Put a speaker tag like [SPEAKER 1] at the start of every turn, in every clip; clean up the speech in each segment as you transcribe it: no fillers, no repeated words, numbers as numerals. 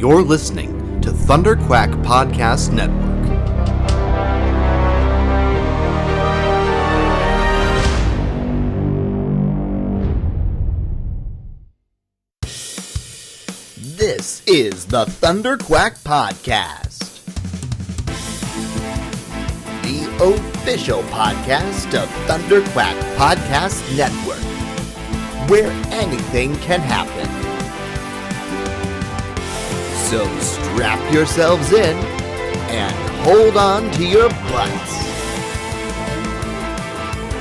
[SPEAKER 1] You're listening to ThunderQuack Podcast Network. This is the ThunderQuack Podcast, the official podcast of ThunderQuack Podcast Network, where anything can happen. So strap yourselves in and hold on to your butts.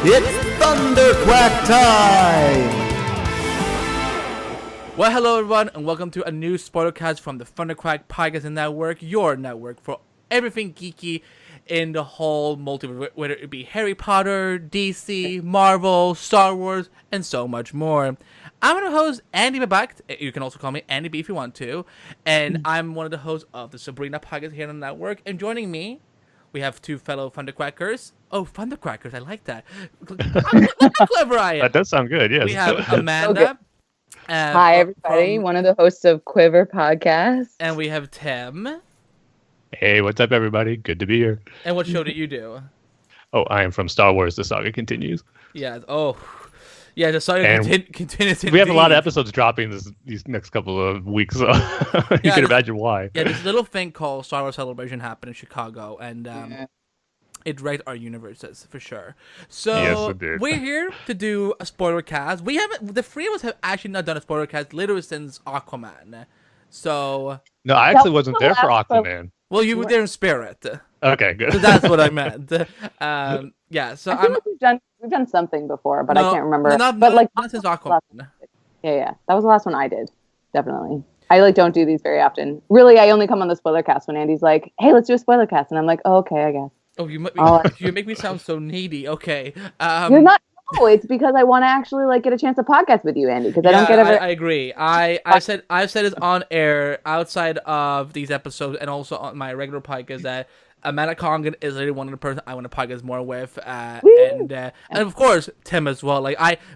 [SPEAKER 1] It's ThunderQuack time!
[SPEAKER 2] Well, hello everyone, and welcome to a new Spoilercast from the ThunderQuack Podcast Network, your network for everything geeky in the whole multiverse, whether it be Harry Potter, DC, Marvel, Star Wars, and so much more. I'm your host, Andy Behbakht. You can also call me Andy B if you want to. And I'm one of the hosts of the Sabrina podcast here on the network. And joining me, we have two fellow ThunderQuackers. Oh, ThunderQuackers, I like that. Look how clever I am.
[SPEAKER 3] That does sound good, yes.
[SPEAKER 2] We have Amanda.
[SPEAKER 4] Hi, everybody. One of the hosts of Quiver Podcast.
[SPEAKER 2] And we have Tim.
[SPEAKER 3] Hey, what's up, everybody? Good to be here.
[SPEAKER 2] And what show do you do?
[SPEAKER 3] Oh, I am from Star Wars. The saga continues.
[SPEAKER 2] Yeah. Oh, yeah. The saga continues.
[SPEAKER 3] We have a lot of episodes dropping these next couple of weeks, so you can imagine why.
[SPEAKER 2] Yeah, this little thing called Star Wars Celebration happened in Chicago, and it wrecked our universes for sure. So
[SPEAKER 3] yes, it did.
[SPEAKER 2] We're here to do a spoiler cast. We haven't. The three of us have actually not done a spoiler cast literally since Aquaman. So
[SPEAKER 3] no, I actually wasn't there for Aquaman.
[SPEAKER 2] Well, you were there in spirit.
[SPEAKER 3] Okay, good.
[SPEAKER 2] So that's what I meant. Yeah. So
[SPEAKER 4] I think we've done something before, but I can't remember.
[SPEAKER 2] Not since Aquaman.
[SPEAKER 4] Yeah. That was the last one I did. Definitely. I don't do these very often. Really, I only come on the spoiler cast when Andy's like, "Hey, let's do a spoiler cast," and I'm like, "Oh, okay, I guess."
[SPEAKER 2] Oh, you make me sound so needy. Okay.
[SPEAKER 4] You're not. No, it's because I want to actually get a chance to podcast with you, Andy. Because I don't get
[SPEAKER 2] I agree. I've said this on air outside of these episodes and also on my regular podcast that Amanda Konkin is literally one of the person I want to podcast more with, and of course Tim as well.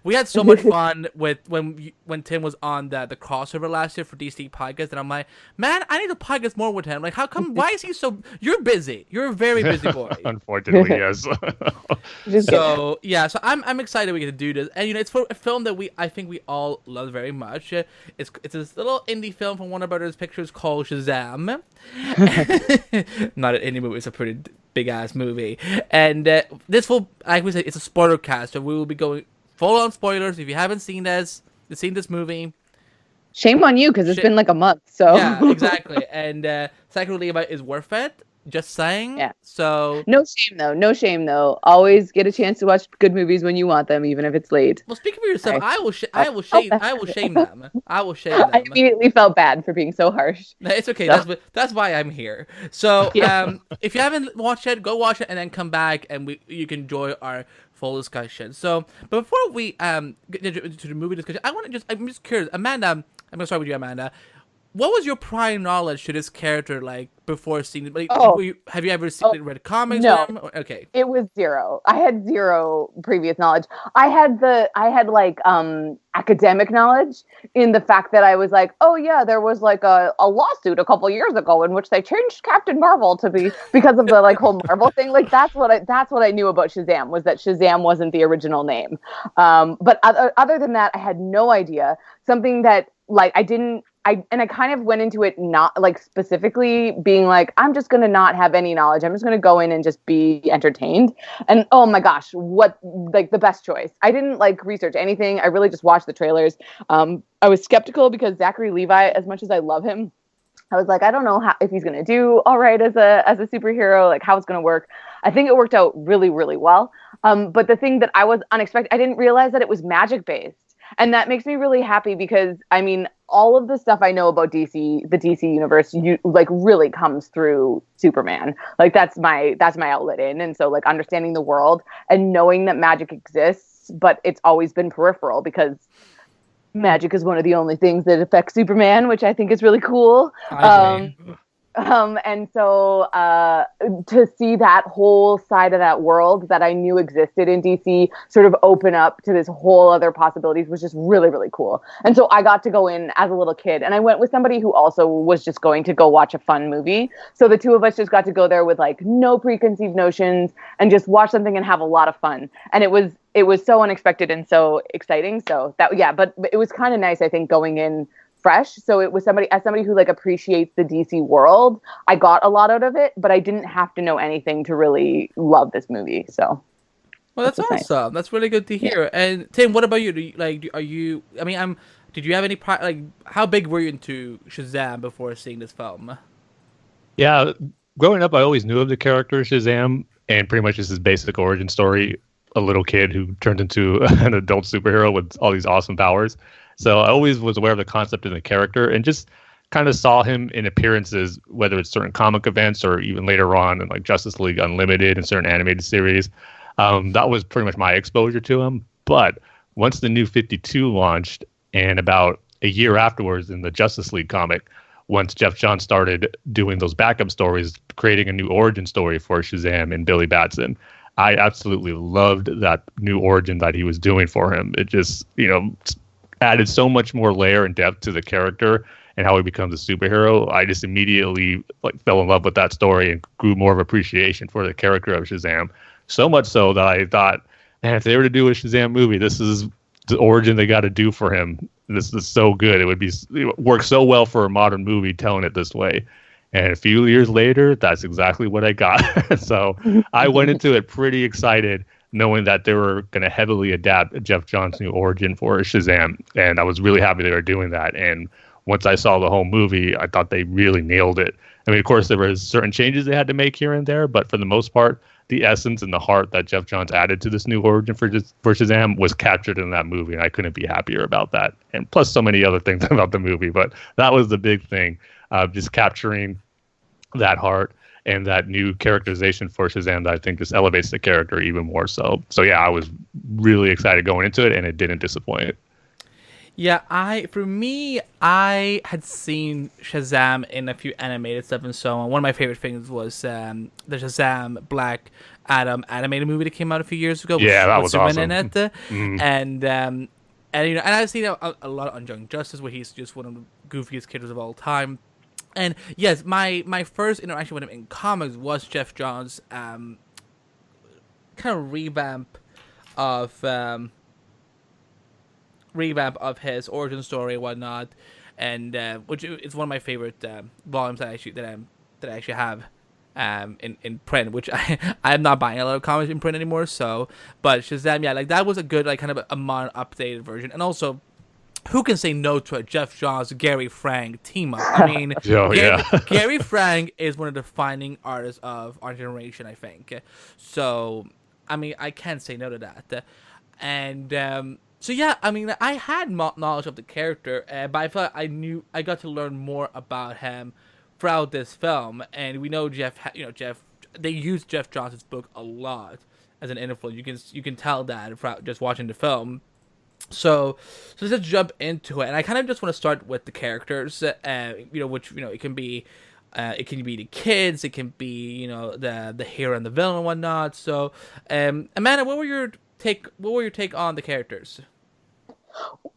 [SPEAKER 2] We had so much fun with when Tim was on the crossover last year for DC podcast, and I'm like, man, I need to podcast more with him. Like, how come? Why is he so? You're busy. You're a very busy boy.
[SPEAKER 3] Unfortunately, yes.
[SPEAKER 2] So I'm excited we get to do this, and it's for a film that I think we all love very much. It's this little indie film from Warner Brothers Pictures called Shazam. Not an indie movie. It's a pretty big-ass movie. And this will, like we said, it's a spoiler cast, so we will be going full-on spoilers. If you haven't seen this movie...
[SPEAKER 4] Shame on you, because it's been like a month, so...
[SPEAKER 2] Yeah, exactly. And secondly, is worth it. Just saying. Yeah. So
[SPEAKER 4] no shame though. Always get a chance to watch good movies when you want them, even if it's late.
[SPEAKER 2] Well, speaking for yourself, I will shame them. I will shame them.
[SPEAKER 4] I immediately felt bad for being so harsh.
[SPEAKER 2] It's okay. So. That's why I'm here. So if you haven't watched it, go watch it and then come back and you can enjoy our full discussion. So, but before we get into the movie discussion, I'm just curious, Amanda. I'm gonna start with you, Amanda. What was your prior knowledge to this character before seeing it? Have you ever read comics?
[SPEAKER 4] No.
[SPEAKER 2] From him? Okay.
[SPEAKER 4] It was zero. I had zero previous knowledge. I had academic knowledge in the fact that I was like, oh yeah, there was a lawsuit a couple years ago in which they changed Captain Marvel to be because of the whole Marvel thing. That's what I knew about Shazam, was that Shazam wasn't the original name. But other than that, I had no idea. Something that I kind of went into it not specifically being I'm just going to not have any knowledge. I'm just going to go in and just be entertained. And oh my gosh, what the best choice. I didn't research anything. I really just watched the trailers. I was skeptical because Zachary Levi, as much as I love him, I was I don't know if he's going to do all right as a superhero, how it's going to work. I think it worked out really, really well. But the thing that I was unexpected, I didn't realize that it was magic based. And that makes me really happy because, all of the stuff I know about DC, the DC universe, really comes through Superman. That's my outlet in. And so, understanding the world and knowing that magic exists, but it's always been peripheral because magic is one of the only things that affects Superman, which I think is really cool. And so to see that whole side of that world that I knew existed in DC sort of open up to this whole other possibilities was just really, really cool. And so I got to go in as a little kid, and I went with somebody who also was just going to go watch a fun movie. So the two of us just got to go there with like no preconceived notions and just watch something and have a lot of fun. And it was so unexpected and so exciting. So that, yeah, but it was kind of nice, I think, going in fresh. So it was somebody who like appreciates the DC world. I got a lot out of it, but I didn't have to know anything to really love this movie. So,
[SPEAKER 2] well, that's awesome. Nice. That's really good to hear. Yeah. And Tim, what about you? Did you have any how big were you into Shazam before seeing this film?
[SPEAKER 3] Yeah, growing up, I always knew of the character Shazam and pretty much just his basic origin story. A little kid who turned into an adult superhero with all these awesome powers. So I always was aware of the concept and the character and just kind of saw him in appearances, whether it's certain comic events or even later on in like Justice League Unlimited and certain animated series. That was pretty much my exposure to him. But once the New 52 launched and about a year afterwards in the Justice League comic, once Jeff Johns started doing those backup stories, creating a new origin story for Shazam and Billy Batson, I absolutely loved that new origin that he was doing for him. It just, added so much more layer and depth to the character and how he becomes a superhero. I just immediately fell in love with that story and grew more of appreciation for the character of Shazam. So much so that I thought, man, if they were to do a Shazam movie, this is the origin they got to do for him. This is so good. It work so well for a modern movie telling it this way. And a few years later, that's exactly what I got. So I went into it pretty excited, knowing that they were going to heavily adapt Jeff Johns' new origin for Shazam. And I was really happy they were doing that. And once I saw the whole movie, I thought they really nailed it. I mean, of course, there was certain changes they had to make here and there, but for the most part, the essence and the heart that Jeff Johns added to this new origin for Shazam was captured in that movie, and I couldn't be happier about that. And plus so many other things about the movie, but that was the big thing, just capturing that heart and that new characterization for Shazam that I think just elevates the character even more so. So yeah, I was really excited going into it, and it didn't disappoint.
[SPEAKER 2] Yeah, I had seen Shazam in a few animated stuff and so on. One of my favorite things was the Shazam Black Adam animated movie that came out a few years ago.
[SPEAKER 3] Yeah, that was awesome.
[SPEAKER 2] In it. Mm-hmm. And I've seen a lot on Young Justice where he's just one of the goofiest characters of all time. And yes, my first interaction with him in comics was Jeff Johns' kind of revamp of his origin story and whatnot, and which is one of my favorite volumes that I actually have in print, which I'm not buying a lot of comics in print anymore. So, but Shazam, yeah, that was a good kind of a modern updated version, and also, who can say no to a Jeff Johns, Gary Frank team up? I mean, Gary Frank is one of the defining artists of our generation, I think. So, I mean, I can't say no to that. And so yeah, I mean, I had knowledge of the character, but I felt I got to learn more about him throughout this film. And we know Jeff. They used Jeff Johns' book a lot as an influence. You can tell that from just watching the film. So let's jump into it, and I kind of just want to start with the characters, which it can be the kids, it can be the hero and the villain and whatnot. So, Amanda, what were your take on the characters?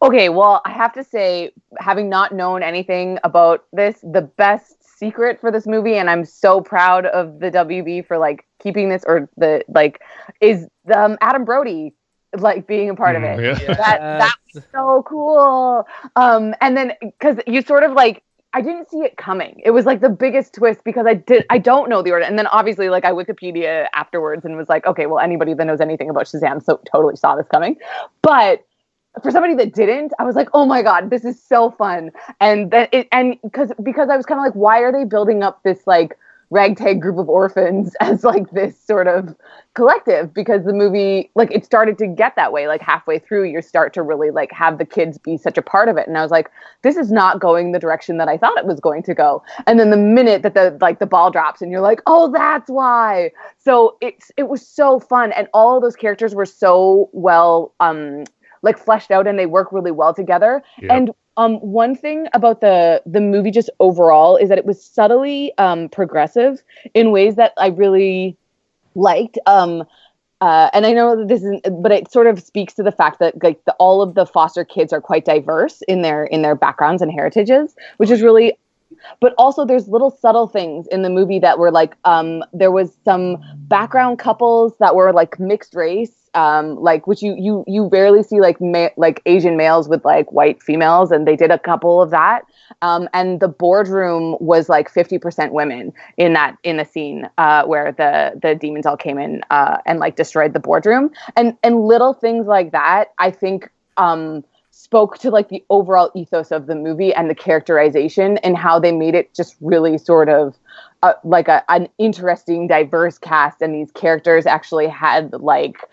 [SPEAKER 4] Okay, well, I have to say, having not known anything about this, the best secret for this movie, and I'm so proud of the WB for keeping this, or is Adam Brody being a part of it.
[SPEAKER 3] Yeah.
[SPEAKER 4] That was so cool. And then because you sort of I didn't see it coming. It was the biggest twist because I don't know the order. And then obviously I Wikipedia afterwards and was okay, well, anybody that knows anything about Shazam so totally saw this coming. But for somebody that didn't, I was oh my God, this is so fun. And then because I was kind of why are they building up this ragtag group of orphans as this sort of collective? Because the movie it started to get that way. Halfway through, you start to really have the kids be such a part of it, and I was this is not going the direction that I thought it was going to go. And then the minute that the ball drops and you're oh, that's why. So it was so fun, and all those characters were so well fleshed out, and they work really well together.
[SPEAKER 3] Yep.
[SPEAKER 4] And One thing about the movie just overall is that it was subtly progressive in ways that I really liked. And I know that this isn't, but it sort of speaks to the fact that like all of the foster kids are quite diverse in their backgrounds and heritages, which is really. But also, there's little subtle things in the movie that were like, there was some background couples that were like mixed race, like which you rarely see like Asian males with like white females, and they did a couple of that. And the boardroom was like 50% women in the scene where the demons all came in and like destroyed the boardroom, and little things like that. I think. Spoke to like the overall ethos of the movie and the characterization and how they made it just really sort of like an interesting, diverse cast, and these characters actually had like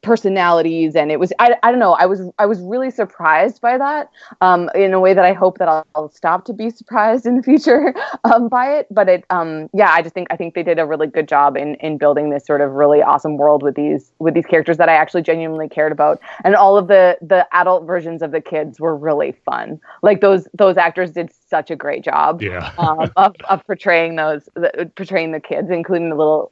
[SPEAKER 4] personalities, and it was I don't know, I was really surprised by that in a way that I hope that I'll stop to be surprised in the future by it. But it I think they did a really good job in building this sort of really awesome world with these characters that I actually genuinely cared about, and all of the adult versions of the kids were really fun. Like those actors did such a great job of portraying the kids, including the little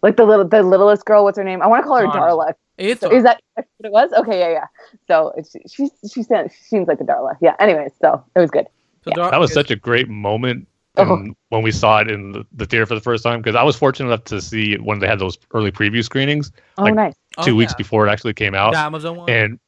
[SPEAKER 4] like the littlest girl. What's her name? I want to call her Darla. So is that what it was? Okay, yeah. So she seems like a Darla. Yeah. Anyways, so it was good.
[SPEAKER 2] So
[SPEAKER 4] yeah.
[SPEAKER 3] That was such a great moment when we saw it in the theater for the first time, because I was fortunate enough to see it when they had those early preview screenings.
[SPEAKER 4] Nice.
[SPEAKER 3] 2 weeks before it actually came out.
[SPEAKER 2] The Amazon one.
[SPEAKER 3] And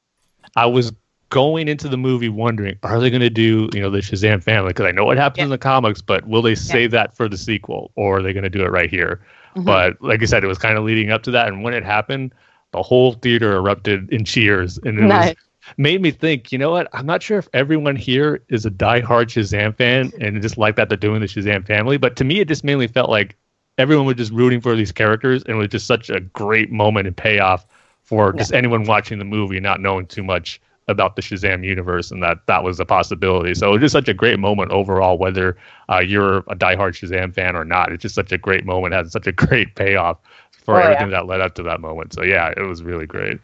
[SPEAKER 3] I was going into the movie wondering, are they going to do the Shazam family? Because I know what happens in the comics, but will they save that for the sequel, or are they going to do it right here? Mm-hmm. But like I said, it was kind of leading up to that, and when it happened, the whole theater erupted in cheers, and it made me think, you know what? I'm not sure if everyone here is a diehard Shazam fan and just like that they're doing the Shazam family, but to me, it just mainly felt like everyone was just rooting for these characters, and it was just such a great moment and payoff for just anyone watching the movie not knowing too much about the Shazam universe, and that was a possibility. So it was just such a great moment overall, whether you're a diehard Shazam fan or not. It's just such a great moment, had such a great payoff for everything that led up to that moment. So yeah, it was really great.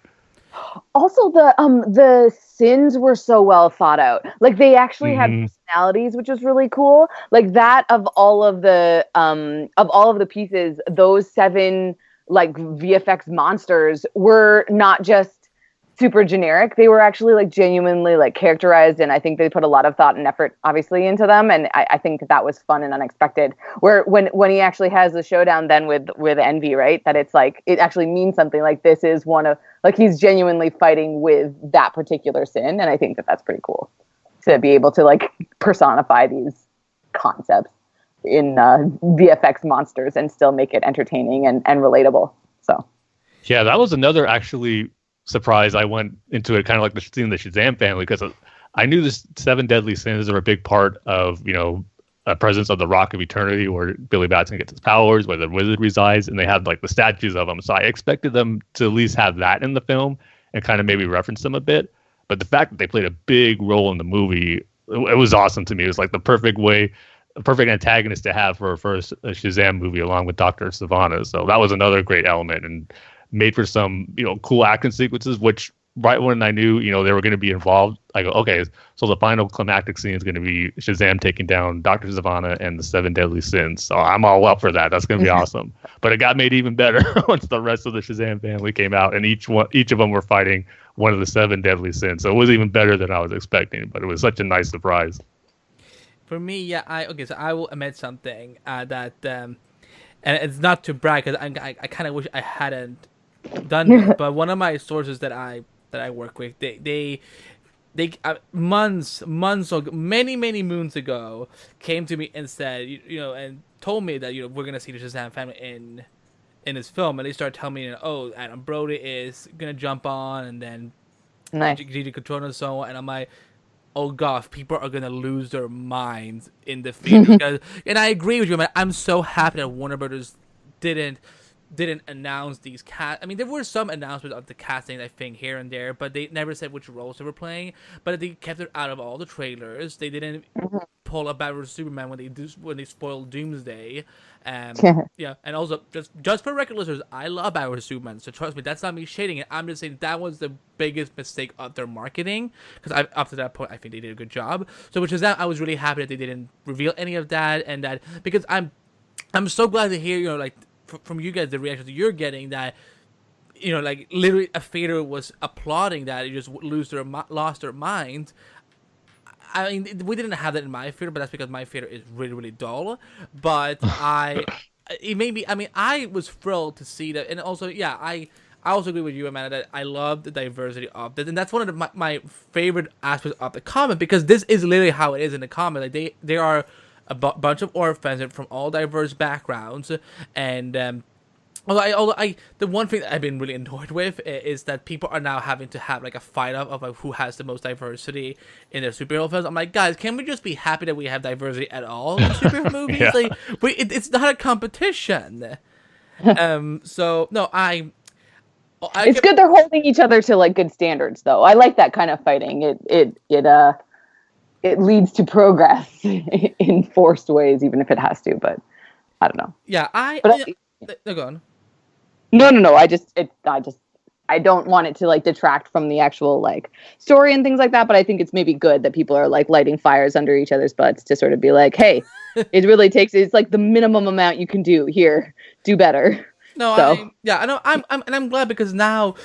[SPEAKER 4] Also, the sins were so well thought out. Like they actually had personalities, which was really cool. Like that of all of the pieces, those 7 like VFX monsters were not just super generic. They were actually like genuinely like characterized, and I think they put a lot of thought and effort obviously into them, and I think that was fun and unexpected. Where when he actually has the showdown then with Envy, right, that it's like it actually means something. Like this is one of like he's genuinely fighting with that particular sin, and I think that's pretty cool to be able to like personify these concepts in VFX monsters and still make it entertaining and relatable. So
[SPEAKER 3] yeah, that was another actually surprise. I went into it kind of like seeing the Shazam family, because I knew the 7 deadly sins are a big part of a presence of the Rock of Eternity, where Billy Batson gets his powers, where the wizard resides, and they had like the statues of them. So I expected them to at least have that in the film and kind of maybe reference them a bit. But the fact that they played a big role in the movie, it was awesome to me. It was like the perfect antagonist to have for a Shazam movie, along with Dr. Sivana. So that was another great element, and made for some cool action sequences, which right when I knew they were going to be involved, I go, okay, so the final climactic scene is going to be Shazam taking down Dr. Sivana and the 7 deadly sins. So I'm all up for that. That's going to be awesome. But it got made even better once the rest of the Shazam family came out, and each of them were fighting one of the 7 deadly sins. So it was even better than I was expecting, but it was such a nice surprise.
[SPEAKER 2] For me, so I will admit something that and it's not to brag, because I kind of wish I hadn't done this, but one of my sources that I work with, they many moons ago came to me and said, and told me that we're gonna see the Shazam family in this film, and they started telling me, Adam Brody is gonna jump on, and then Gigi Cotrona and so on, and I'm like, oh god, people are gonna lose their minds in the theater. And I agree with you, man. I'm so happy that Warner Brothers didn't announce these cast. I mean, there were some announcements of the casting, I think, here and there, but they never said which roles they were playing. But they kept it out of all the trailers. They didn't whole Batman vs Superman when they spoiled Doomsday. Yeah, and also just for record listeners, I love Batman vs Superman, so trust me, that's not me shading it. I'm just saying that was the biggest mistake of their marketing, because up to that point, I think they did a good job. So which is that I was really happy that they didn't reveal any of that, and that because I'm so glad to hear, you know, like from you guys, the reactions that you're getting, that, you know, like literally a theater was applauding that, you just lost their minds. I mean, we didn't have that in my theater, but that's because my theater is really, really dull. But it made me, I mean, I was thrilled to see that. And also, yeah, I also agree with you, Amanda, that I love the diversity of this. And that's one of my favorite aspects of the comic, because this is literally how it is in the comic. Like, they are a bunch of orphans from all diverse backgrounds. And, although the one thing that I've been really annoyed with is that people are now having to have like a fight of like, who has the most diversity in their superhero films. I'm like, guys, can we just be happy that we have diversity at all in superhero movies?
[SPEAKER 3] Yeah.
[SPEAKER 2] Like, it's not a competition. So no,
[SPEAKER 4] it's good they're holding each other to like good standards, though. I like that kind of fighting. It leads to progress in forced ways, even if it has to. But I don't know.
[SPEAKER 2] Yeah, go on.
[SPEAKER 4] No. I don't want it to like detract from the actual like story and things like that. But I think it's maybe good that people are like lighting fires under each other's butts to sort of be like, hey, it's like the minimum amount you can do here. Do better.
[SPEAKER 2] No,
[SPEAKER 4] so.
[SPEAKER 2] I know. I'm glad because some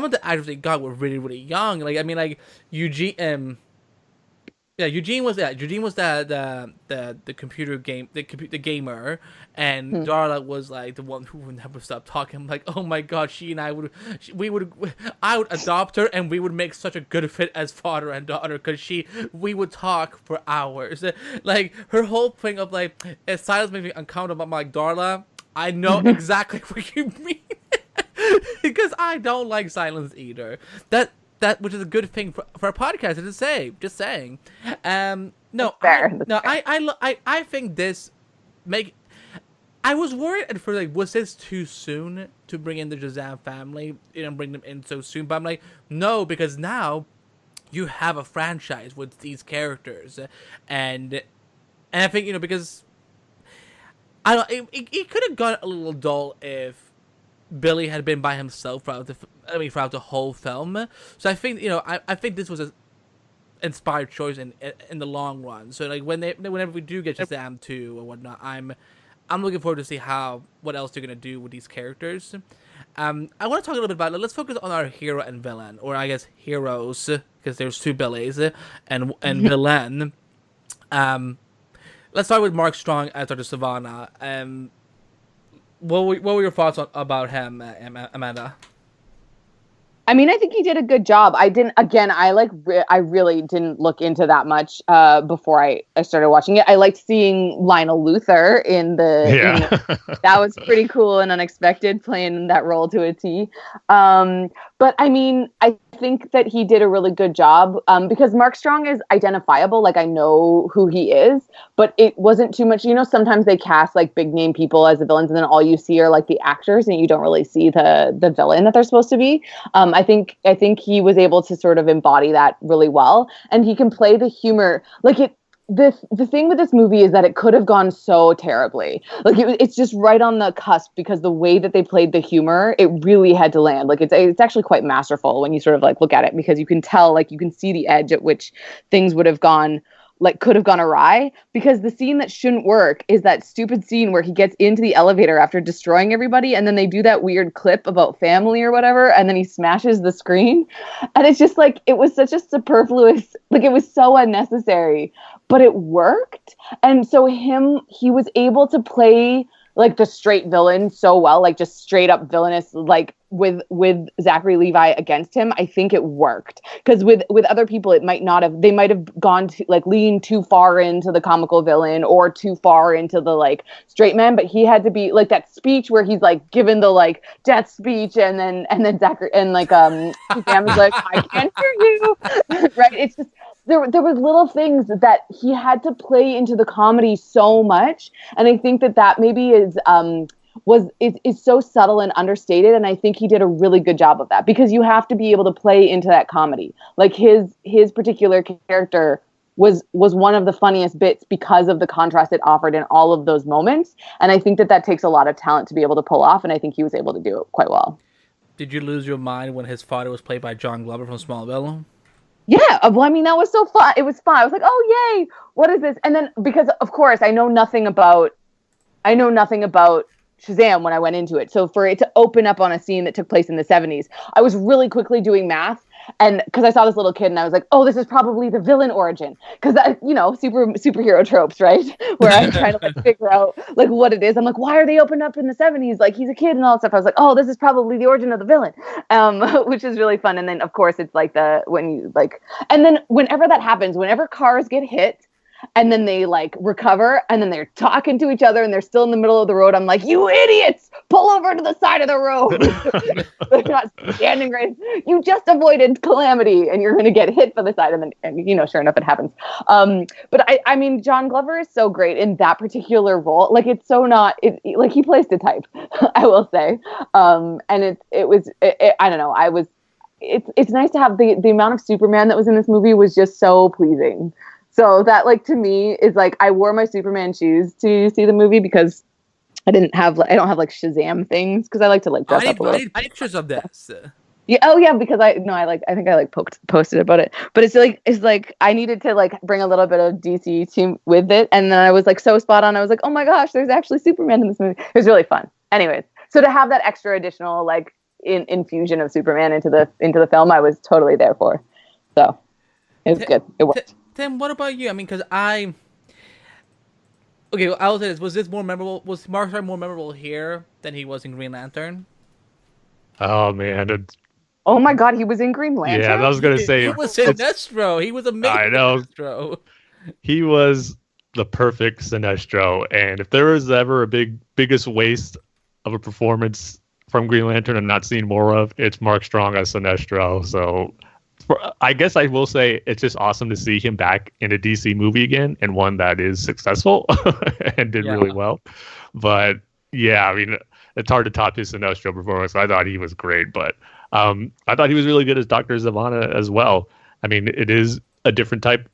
[SPEAKER 2] of the actors they got were really, really young. Like, I mean, like Eugene. Eugene was the computer game, the gamer, and Darla was like the one who would never stop talking. I'm like, oh my god, I would adopt her, and we would make such a good fit as father and daughter, because we would talk for hours. Like, her whole thing of like, silence makes me uncomfortable. I'm like, Darla, I know exactly what you mean, because I don't like silence either. That which is a good thing for a podcast to say. Just saying. No, I think this I was worried at first, like, was this too soon to bring in the Shazam family? You know, bring them in so soon. But I'm like, no, because now you have a franchise with these characters, and I think, you know, because I don't. It could have gone a little dull if Billy had been by himself throughout the whole film. So I think, you know, I think this was an inspired choice in the long run. So like whenever we do get Shazam 2 or whatnot, I'm looking forward to see what else they're gonna do with these characters. I want to talk a little bit about. Let's focus on our hero and villain, or I guess heroes, because there's two Billys, and villain. Let's start with Mark Strong as Dr. Savannah. What were your thoughts about him, Amanda?
[SPEAKER 4] I mean, I think he did a good job. I really didn't look into that much before I started watching it. I liked seeing Lionel Luthor that was pretty cool and unexpected, playing that role to a T. But I mean, I think that he did a really good job because Mark Strong is identifiable. Like, I know who he is, but it wasn't too much. You know, sometimes they cast like big name people as the villains, and then all you see are like the actors, and you don't really see the villain that they're supposed to be. I think he was able to sort of embody that really well, and he can play the humor. Like, the thing with this movie is that it could have gone so terribly. Like, it's just right on the cusp, because the way that they played the humor, it really had to land. Like, it's actually quite masterful when you sort of like look at it, because you can tell, like, you can see the edge at which things would have gone, like, could have gone awry. Because the scene that shouldn't work is that stupid scene where he gets into the elevator after destroying everybody, and then they do that weird clip about family or whatever, and then he smashes the screen. And it's just like, it was such a superfluous, like, it was so unnecessary, but it worked. And so he was able to play like the straight villain so well, like just straight up villainous, like with Zachary Levi against him. I think it worked, because with other people, they might have gone to like lean too far into the comical villain or too far into the like straight man. But he had to be like that speech where he's like given the like death speech, and then Zachary and like Shazam's like, I can't hear you. Right? It's just, there was little things that he had to play into the comedy so much, and I think that maybe is is so subtle and understated, and I think he did a really good job of that, because you have to be able to play into that comedy. Like his particular character was one of the funniest bits because of the contrast it offered in all of those moments, and I think that takes a lot of talent to be able to pull off, and I think he was able to do it quite well.
[SPEAKER 2] Did you lose your mind when his father was played by John Glover from Smallville?
[SPEAKER 4] Yeah, well, I mean, that was so fun. It was fun. I was like, oh, yay, what is this? And then, because, of course, I know nothing about Shazam when I went into it. So for it to open up on a scene that took place in the 70s, I was really quickly doing math. And because I saw this little kid and I was like, oh, this is probably the villain origin. Because, superhero tropes, right? Where I'm trying to figure out what it is. I'm like, why are they opened up in the 70s? Like, he's a kid and all that stuff. I was like, oh, this is probably the origin of the villain, which is really fun. And then, of course, it's and then whenever that happens, whenever cars get hit, and then they recover, and then they're talking to each other, and they're still in the middle of the road. I'm like, you idiots, pull over to the side of the road. They're not standing right. You just avoided calamity, and you're going to get hit for the side. And sure enough, it happens. But I mean, John Glover is so great in that particular role. It's so not, he plays the type, I will say. And I don't know. It's nice to have the amount of Superman that was in this movie was just so pleasing. So that, to me, is I wore my Superman shoes to see the movie, because I don't have Shazam things, because I like to dress up a little.
[SPEAKER 2] I need pictures of this.
[SPEAKER 4] Yeah, oh yeah, because I think I posted about it. But it's I needed to bring a little bit of DC with it, and then I was so spot on. I was like, oh my gosh, there's actually Superman in this movie. It was really fun. Anyways, so to have that extra additional infusion of Superman into the film, I was totally there for. So it was good. It worked.
[SPEAKER 2] Tim, what about you? I mean, because I will say this: was this more memorable? Was Mark Strong more memorable here than he was in Green Lantern?
[SPEAKER 3] Oh man!
[SPEAKER 4] Oh my God, he was in Green Lantern.
[SPEAKER 3] Yeah, I was gonna say
[SPEAKER 2] he was Sinestro. He was amazing.
[SPEAKER 3] I know.
[SPEAKER 2] Sinestro.
[SPEAKER 3] He was the perfect Sinestro, and if there was ever a biggest waste of a performance from Green Lantern and not seen more of, it's Mark Strong as Sinestro. So. I guess I will say it's just awesome to see him back in a DC movie again, and one that is successful and did really well. But yeah, I mean, it's hard to top his Sinestro performance. I thought he was great, but I thought he was really good as Dr. Zavanna as well. I mean, it is a different type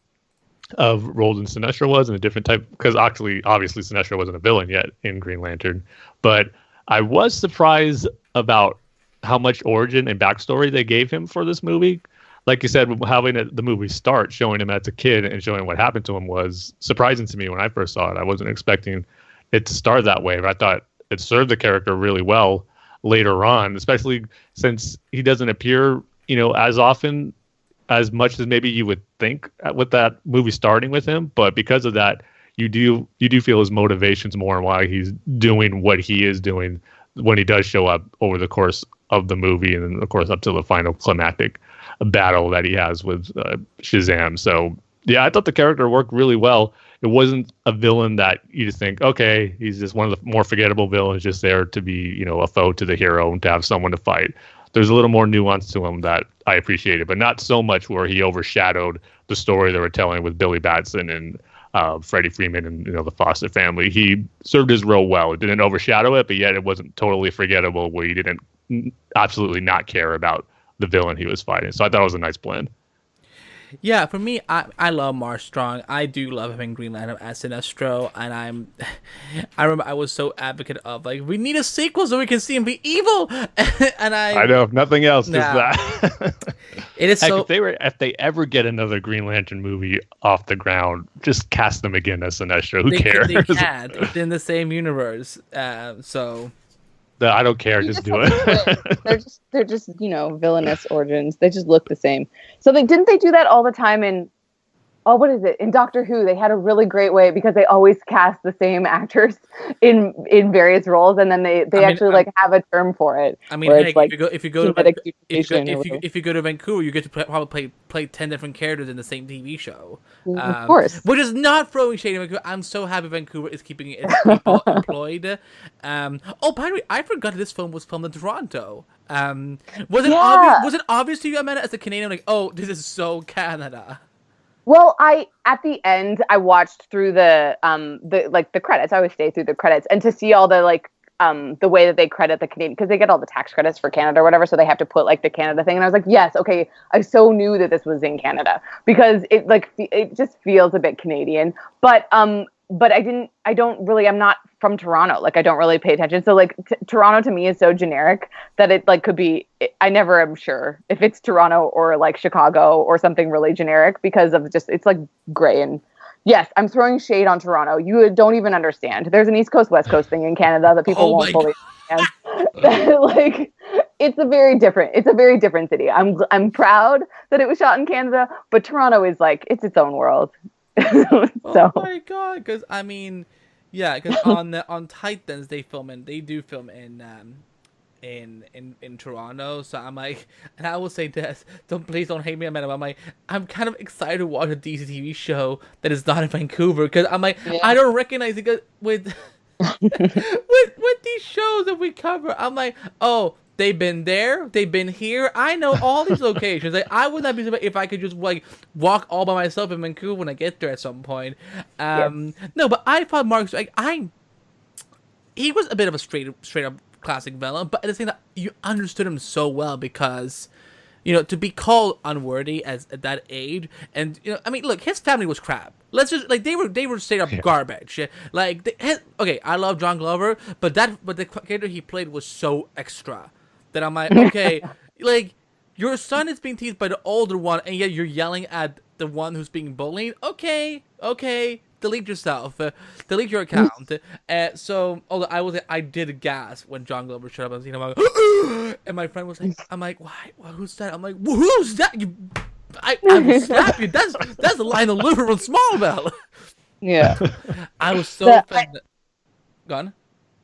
[SPEAKER 3] of role than Sinestro was, and a different type, because obviously Sinestro wasn't a villain yet in Green Lantern. But I was surprised about how much origin and backstory they gave him for this movie. Like you said, having the movie start, showing him as a kid and showing what happened to him was surprising to me when I first saw it. I wasn't expecting it to start that way, but I thought it served the character really well later on, especially since he doesn't appear, as often, as much as maybe you would think with that movie starting with him. But because of that, you do feel his motivations more and why he's doing what he is doing when he does show up over the course of the movie, and then, of course, up to the final climactic battle that he has with Shazam. So yeah, I thought the character worked really well. It wasn't a villain that you just think, okay, he's just one of the more forgettable villains, just there to be, a foe to the hero and to have someone to fight. There's a little more nuance to him that I appreciated, but not so much where he overshadowed the story they were telling with Billy Batson and Freddie Freeman and the Foster family. He served his role well. It didn't overshadow it, but yet it wasn't totally forgettable where you didn't absolutely not care about the villain he was fighting. So I thought it was a nice blend.
[SPEAKER 2] Yeah, for me, I love Mark Strong. I do love him in Green Lantern as Sinestro, and I remember I was so advocate of we need a sequel so we can see him be evil, and I
[SPEAKER 3] know, if nothing else, just that.
[SPEAKER 2] It is. Heck, so
[SPEAKER 3] if they ever get another Green Lantern movie off the ground, just cast them again as Sinestro. Who cares?
[SPEAKER 2] They can't. It's in the same universe, so.
[SPEAKER 3] I don't care. Just do it.
[SPEAKER 4] They're just villainous origins. They just look the same. So didn't they do that all the time in what is it, in Doctor Who? They had a really great way, because they always cast the same actors in various roles, and then they have a term for it.
[SPEAKER 2] I mean, hey, if you go to Vancouver, you get to probably play 10 different characters in the same TV show.
[SPEAKER 4] Of course,
[SPEAKER 2] which is not throwing shade at Vancouver. I'm so happy Vancouver is keeping its people employed. By the way, I forgot this film was filmed in Toronto. Was it obvious to you, Amanda, as a Canadian, this is so Canada?
[SPEAKER 4] Well, at the end I watched through the credits. I always stay through the credits, and to see all the the way that they credit the Canadian, because they get all the tax credits for Canada or whatever, so they have to put like the Canada thing. And I was like, yes, okay, I so knew that this was in Canada because it just feels a bit Canadian. But I'm not from Toronto. Like I don't really pay attention. So like Toronto to me is so generic that it like could be, I never am sure if it's Toronto or like Chicago or something really generic because of just, it's like gray. And yes, I'm throwing shade on Toronto. You don't even understand. There's an East Coast, West Coast thing in Canada that people won't fully understand. Like it's a very different city. I'm proud that it was shot in Canada, but Toronto is like, it's its own world. So.
[SPEAKER 2] Oh my god! Because I mean, yeah, because on Titans they do film in Toronto. So I'm like, and I will say this: please don't hate me, man. I'm like, I'm kind of excited to watch a DC TV show that is not in Vancouver because I'm like, I don't recognize it with with these shows that we cover. I'm like, oh. They've been there. They've been here. I know all these locations. Like, I would not be surprised if I could just like walk all by myself in Vancouver when I get there at some point. No, but I thought Mark's like he was a bit of a straight up classic villain, but at the same time, you understood him so well because to be called unworthy at that age, and I mean, look, his family was crap. Let's just like they were straight up garbage. Like, okay, I love John Glover, but the character he played was so extra. That I'm like, okay, like, your son is being teased by the older one, and yet you're yelling at the one who's being bullied? Okay, delete yourself. Delete your account. So, although I did gasp when John Glover showed up, I was like, and my friend was like, I'm like, why? Who's that? I'm like, who's that? I will slap you. That's the line of Luther from Smallville.
[SPEAKER 4] Yeah.
[SPEAKER 2] I was so offended. Gone?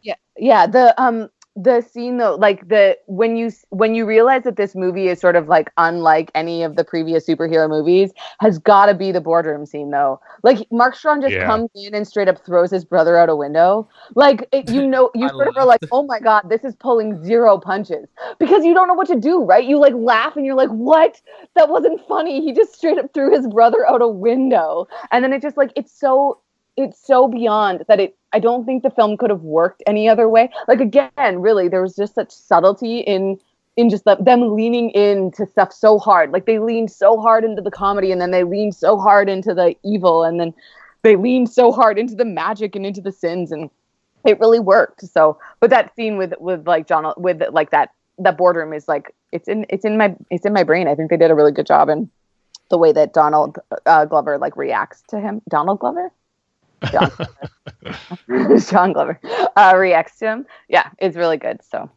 [SPEAKER 4] Yeah. The scene though, like when you realize that this movie is sort of like unlike any of the previous superhero movies, has got to be the boardroom scene though. Like Mark Strong just comes in and straight up throws his brother out a window. Like you sort of are like, oh my god, this is pulling zero punches because you don't know what to do, right? You like laugh and you're like, what? That wasn't funny. He just straight up threw his brother out a window, and then it just like it's so beyond that I don't think the film could have worked any other way. Like, again, really, there was just such subtlety in just them leaning into stuff so hard. Like, they leaned so hard into the comedy, and then they leaned so hard into the evil, and then they leaned so hard into the magic and into the sins, and it really worked. So, but that scene with like John, with like that boardroom is like, it's in my brain. I think they did a really good job in the way that Donald Glover like reacts to him. Donald Glover? John Glover reacts to him. Yeah, it's really good. So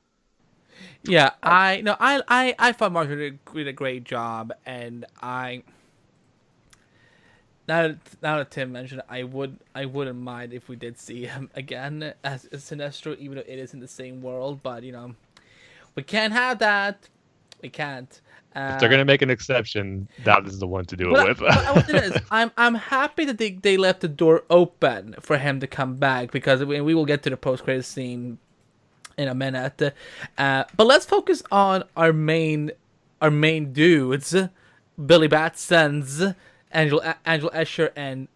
[SPEAKER 2] yeah, I thought Mark did a great job, and now that Tim mentioned it, I wouldn't mind if we did see him again as Sinestro, even though it is in the same world. But we can't have that. We can't.
[SPEAKER 3] If they're gonna make an exception, that is the one to do it with.
[SPEAKER 2] I will say this: I'm happy that they left the door open for him to come back, because we will get to the post-credit scene in a minute. But let's focus on our main dudes: Billy Batson's Angel Asher and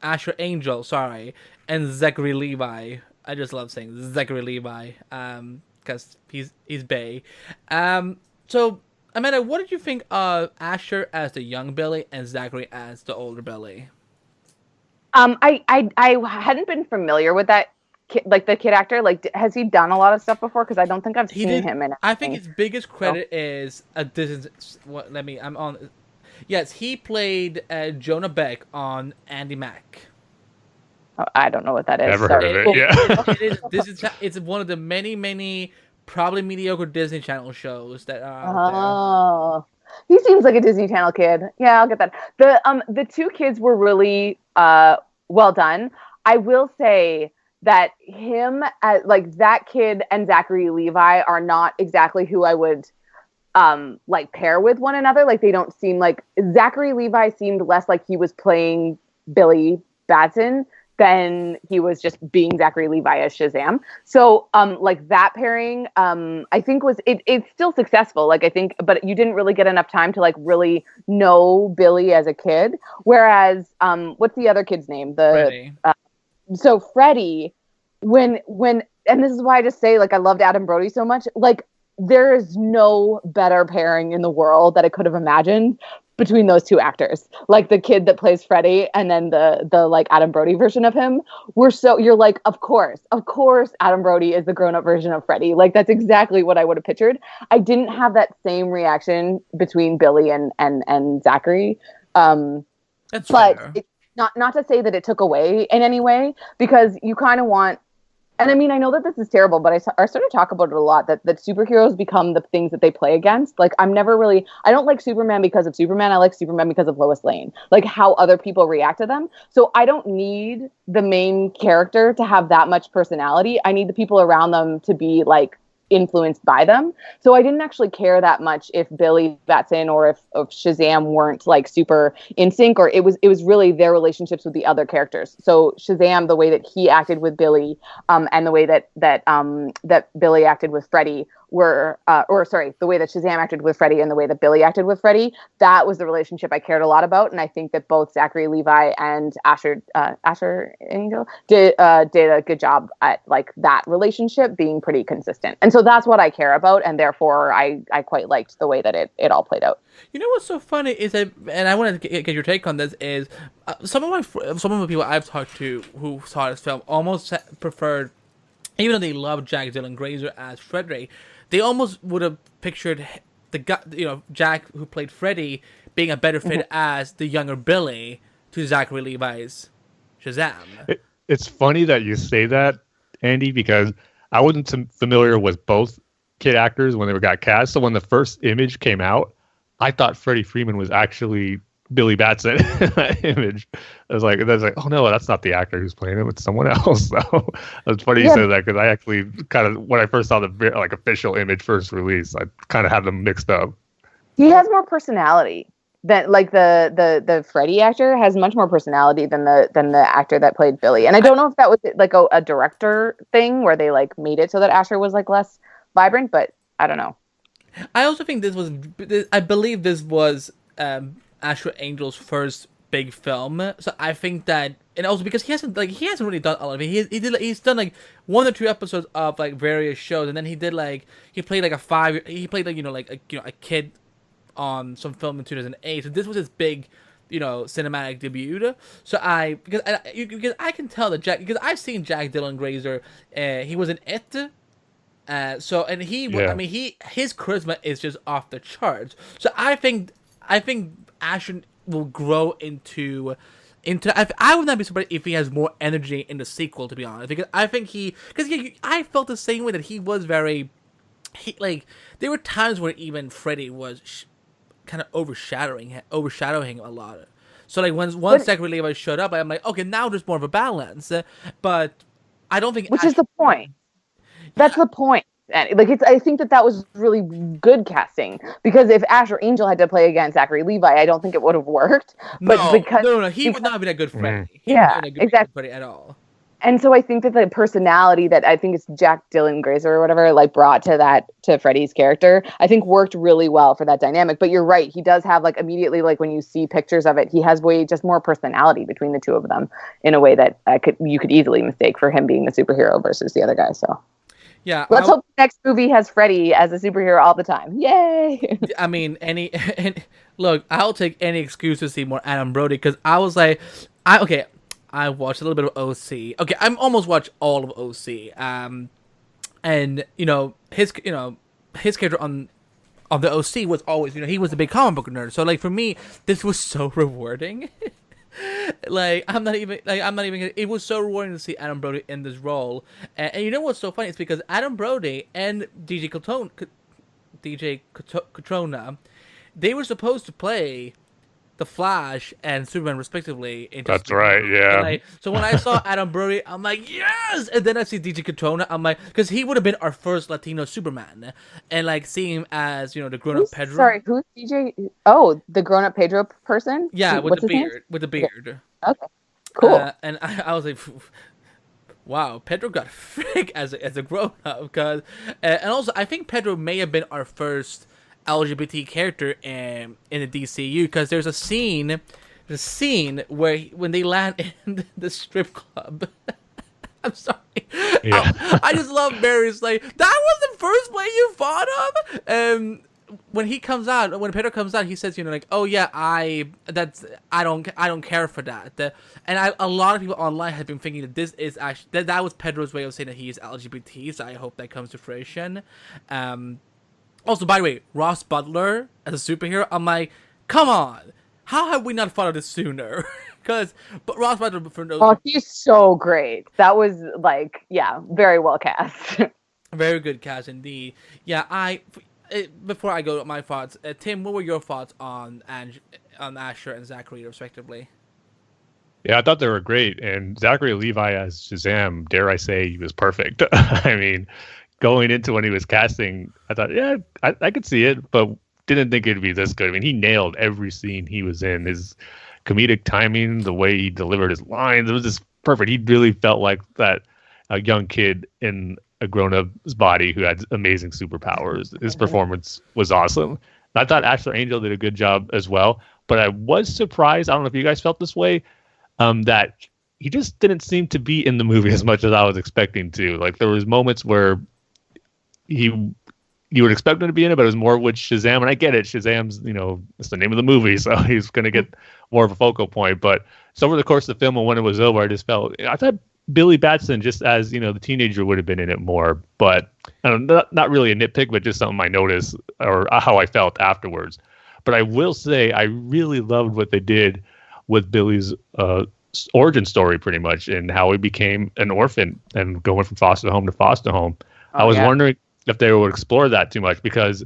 [SPEAKER 2] Asher Angel, and Zachary Levi. I just love saying Zachary Levi, because he's Bay. So, Amanda, what did you think of Asher as the young Billy and Zachary as the older Billy?
[SPEAKER 4] I hadn't been familiar with that kid, like the kid actor. Like, has he done a lot of stuff before? Because I don't think I've seen him in anything.
[SPEAKER 2] I think his biggest credit is Yes, he played Jonah Beck on Andy Mack.
[SPEAKER 4] Oh, I don't know what that is.
[SPEAKER 3] Never heard of it. Yeah,
[SPEAKER 2] it's one of the many probably mediocre Disney Channel shows that are out
[SPEAKER 4] there. He seems like a Disney Channel kid. Yeah, I'll get that. The two kids were really well done. I will say that that kid and Zachary Levi are not exactly who I would like pair with one another. Like, they don't seem like Zachary Levi seemed less like he was playing Billy Batson than he was just being Zachary Levi as Shazam. So, like, that pairing, I think it's still successful. Like, I think, but you didn't really get enough time to like really know Billy as a kid. Whereas, what's the other kid's name?
[SPEAKER 2] Freddie.
[SPEAKER 4] So Freddie when and this is why I just say, like, I loved Adam Brody so much. Like, there is no better pairing in the world that I could have imagined between those two actors. Like, the kid that plays Freddy and then the like Adam Brody version of him. You're like, of course Adam Brody is the grown-up version of Freddy. Like, that's exactly what I would have pictured. I didn't have that same reaction between Billy and Zachary.
[SPEAKER 2] That's fair.
[SPEAKER 4] Not to say that it took away in any way, because you kind of want. And I mean, I know that this is terrible, but I sort of talk about it a lot, that superheroes become the things that they play against. Like, I don't like Superman because of Superman. I like Superman because of Lois Lane, like how other people react to them. So I don't need the main character to have that much personality. I need the people around them to be like influenced by them. So I didn't actually care that much if Billy Batson or if Shazam weren't like super in sync, or it was really their relationships with the other characters. So Shazam, the way that he acted with Billy, and the way that Billy acted with Freddy the way that Shazam acted with Freddy and the way that Billy acted with Freddy, that was the relationship I cared a lot about. And I think that both Zachary Levi and Asher Angel did a good job at like that relationship being pretty consistent. And so that's what I care about, and therefore I quite liked the way that it all played out.
[SPEAKER 2] You know what's so funny is that, and I want to get your take on this, is some of the people I've talked to who saw this film almost preferred, even though they loved Jack Dylan Grazer as Freddy, they almost would have pictured the guy, Jack who played Freddy, being a better fit as the younger Billy to Zachary Levi's Shazam.
[SPEAKER 3] It's funny that you say that, Andy, because I wasn't familiar with both kid actors when they got cast. So when the first image came out, I thought Freddie Freeman was actually Billy Batson in that image. I was like, oh no, that's not the actor who's playing him. It's someone else. So it's funny you said that, because I actually kind of, when I first saw the like official image first release, I kind of had them mixed up.
[SPEAKER 4] He has more personality than like the Freddy actor has much more personality than the actor that played Billy. And I don't know if that was like a director thing where they like made it so that Asher was like less vibrant, but I don't know.
[SPEAKER 2] I also think I believe this was Asher Angel's first big film, so I think that, and also because he hasn't really done all of it. He's done like 1 or 2 episodes of like various shows, and then he played like a kid on some film in 2008. So this was his big, cinematic debut. So because I can tell that because I've seen Jack Dylan Grazer. He was in It. His charisma is just off the charts. So I think Asher will grow into. I would not be surprised if he has more energy in the sequel, to be honest, because I think I felt the same way that he was very. There were times where even Freddy was kind of overshadowing him a lot. So like once Zachary Levi showed up, I'm like, okay, now there's more of a balance. But I don't think,
[SPEAKER 4] which is the point. That's the point. Like, I think that was really good casting, because if Asher Angel had to play against Zachary Levi, I don't think it would have worked. But
[SPEAKER 2] he would not have been a good friend.
[SPEAKER 4] Exactly.
[SPEAKER 2] Friend at all.
[SPEAKER 4] And so I think that the personality that I think it's Jack Dylan Grazer or whatever, like, brought to Freddy's character, I think worked really well for that dynamic. But you're right, he does have, like, immediately, like, when you see pictures of it, he has just more personality between the two of them in a way that you could easily mistake for him being the superhero versus the other guy. So
[SPEAKER 2] yeah,
[SPEAKER 4] let's hope the next movie has Freddy as a superhero all the time. Yay!
[SPEAKER 2] I mean, look, I'll take any excuse to see more Adam Brody, because I was like, I watched a little bit of OC. Okay, I'm almost watched all of OC. And his character on the OC was always, he was a big comic book nerd. So like for me, this was so rewarding. I'm not even. It was so rewarding to see Adam Brody in this role. And you know what's so funny? It's because Adam Brody and DJ Cotrona, they were supposed to play The Flash and Superman respectively.
[SPEAKER 3] That's right, yeah.
[SPEAKER 2] So when I saw Adam Brody, I'm like, yes! And then I see DJ Cotrona, I'm like, because he would have been our first Latino Superman. And like seeing him as, the grown-up Pedro.
[SPEAKER 4] Sorry, who's DJ? Oh, the grown-up Pedro person?
[SPEAKER 2] Yeah, with the beard. With the beard.
[SPEAKER 4] Yeah. Okay, cool.
[SPEAKER 2] And I was like, wow, Pedro got freak as a grown-up. Because, and also, I think Pedro may have been our first LGBT character in the DCU, because there's a scene where when they land in the strip club, I'm sorry.
[SPEAKER 3] Yeah.
[SPEAKER 2] I just love Barry's like, that was the first way you thought of? When he comes out, when Pedro comes out, he says, like, oh yeah, I don't care for that. A lot of people online have been thinking that this is actually, that was Pedro's way of saying that he is LGBT, so I hope that comes to fruition. Also, by the way, Ross Butler as a superhero, I'm like, come on, how have we not thought of this sooner? But Ross Butler, for those...
[SPEAKER 4] Oh, he's so great. That was, like, yeah, very well cast.
[SPEAKER 2] Very good cast indeed. Yeah, before I go to my thoughts, Tim, what were your thoughts on Asher and Zachary, respectively?
[SPEAKER 3] Yeah, I thought they were great. And Zachary Levi as Shazam, dare I say, he was perfect. I mean, going into when he was casting, I thought, yeah, I could see it, but didn't think it'd be this good. I mean, he nailed every scene he was in. His comedic timing, the way he delivered his lines, it was just perfect. He really felt like that a young kid in a grown-up's body who had amazing superpowers. His performance was awesome. I thought Asher Angel did a good job as well, but I was surprised, I don't know if you guys felt this way, that he just didn't seem to be in the movie as much as I was expecting to. Like, there was moments where you would expect him to be in it, but it was more with Shazam, and I get it. Shazam's, it's the name of the movie, so he's going to get more of a focal point. But so over the course of the film and when it was over, I thought Billy Batson, just as, the teenager, would have been in it more. But not really a nitpick, but just something I noticed or how I felt afterwards. But I will say I really loved what they did with Billy's origin story, pretty much, and how he became an orphan and going from foster home to foster home. I was wondering if they would explore that too much, because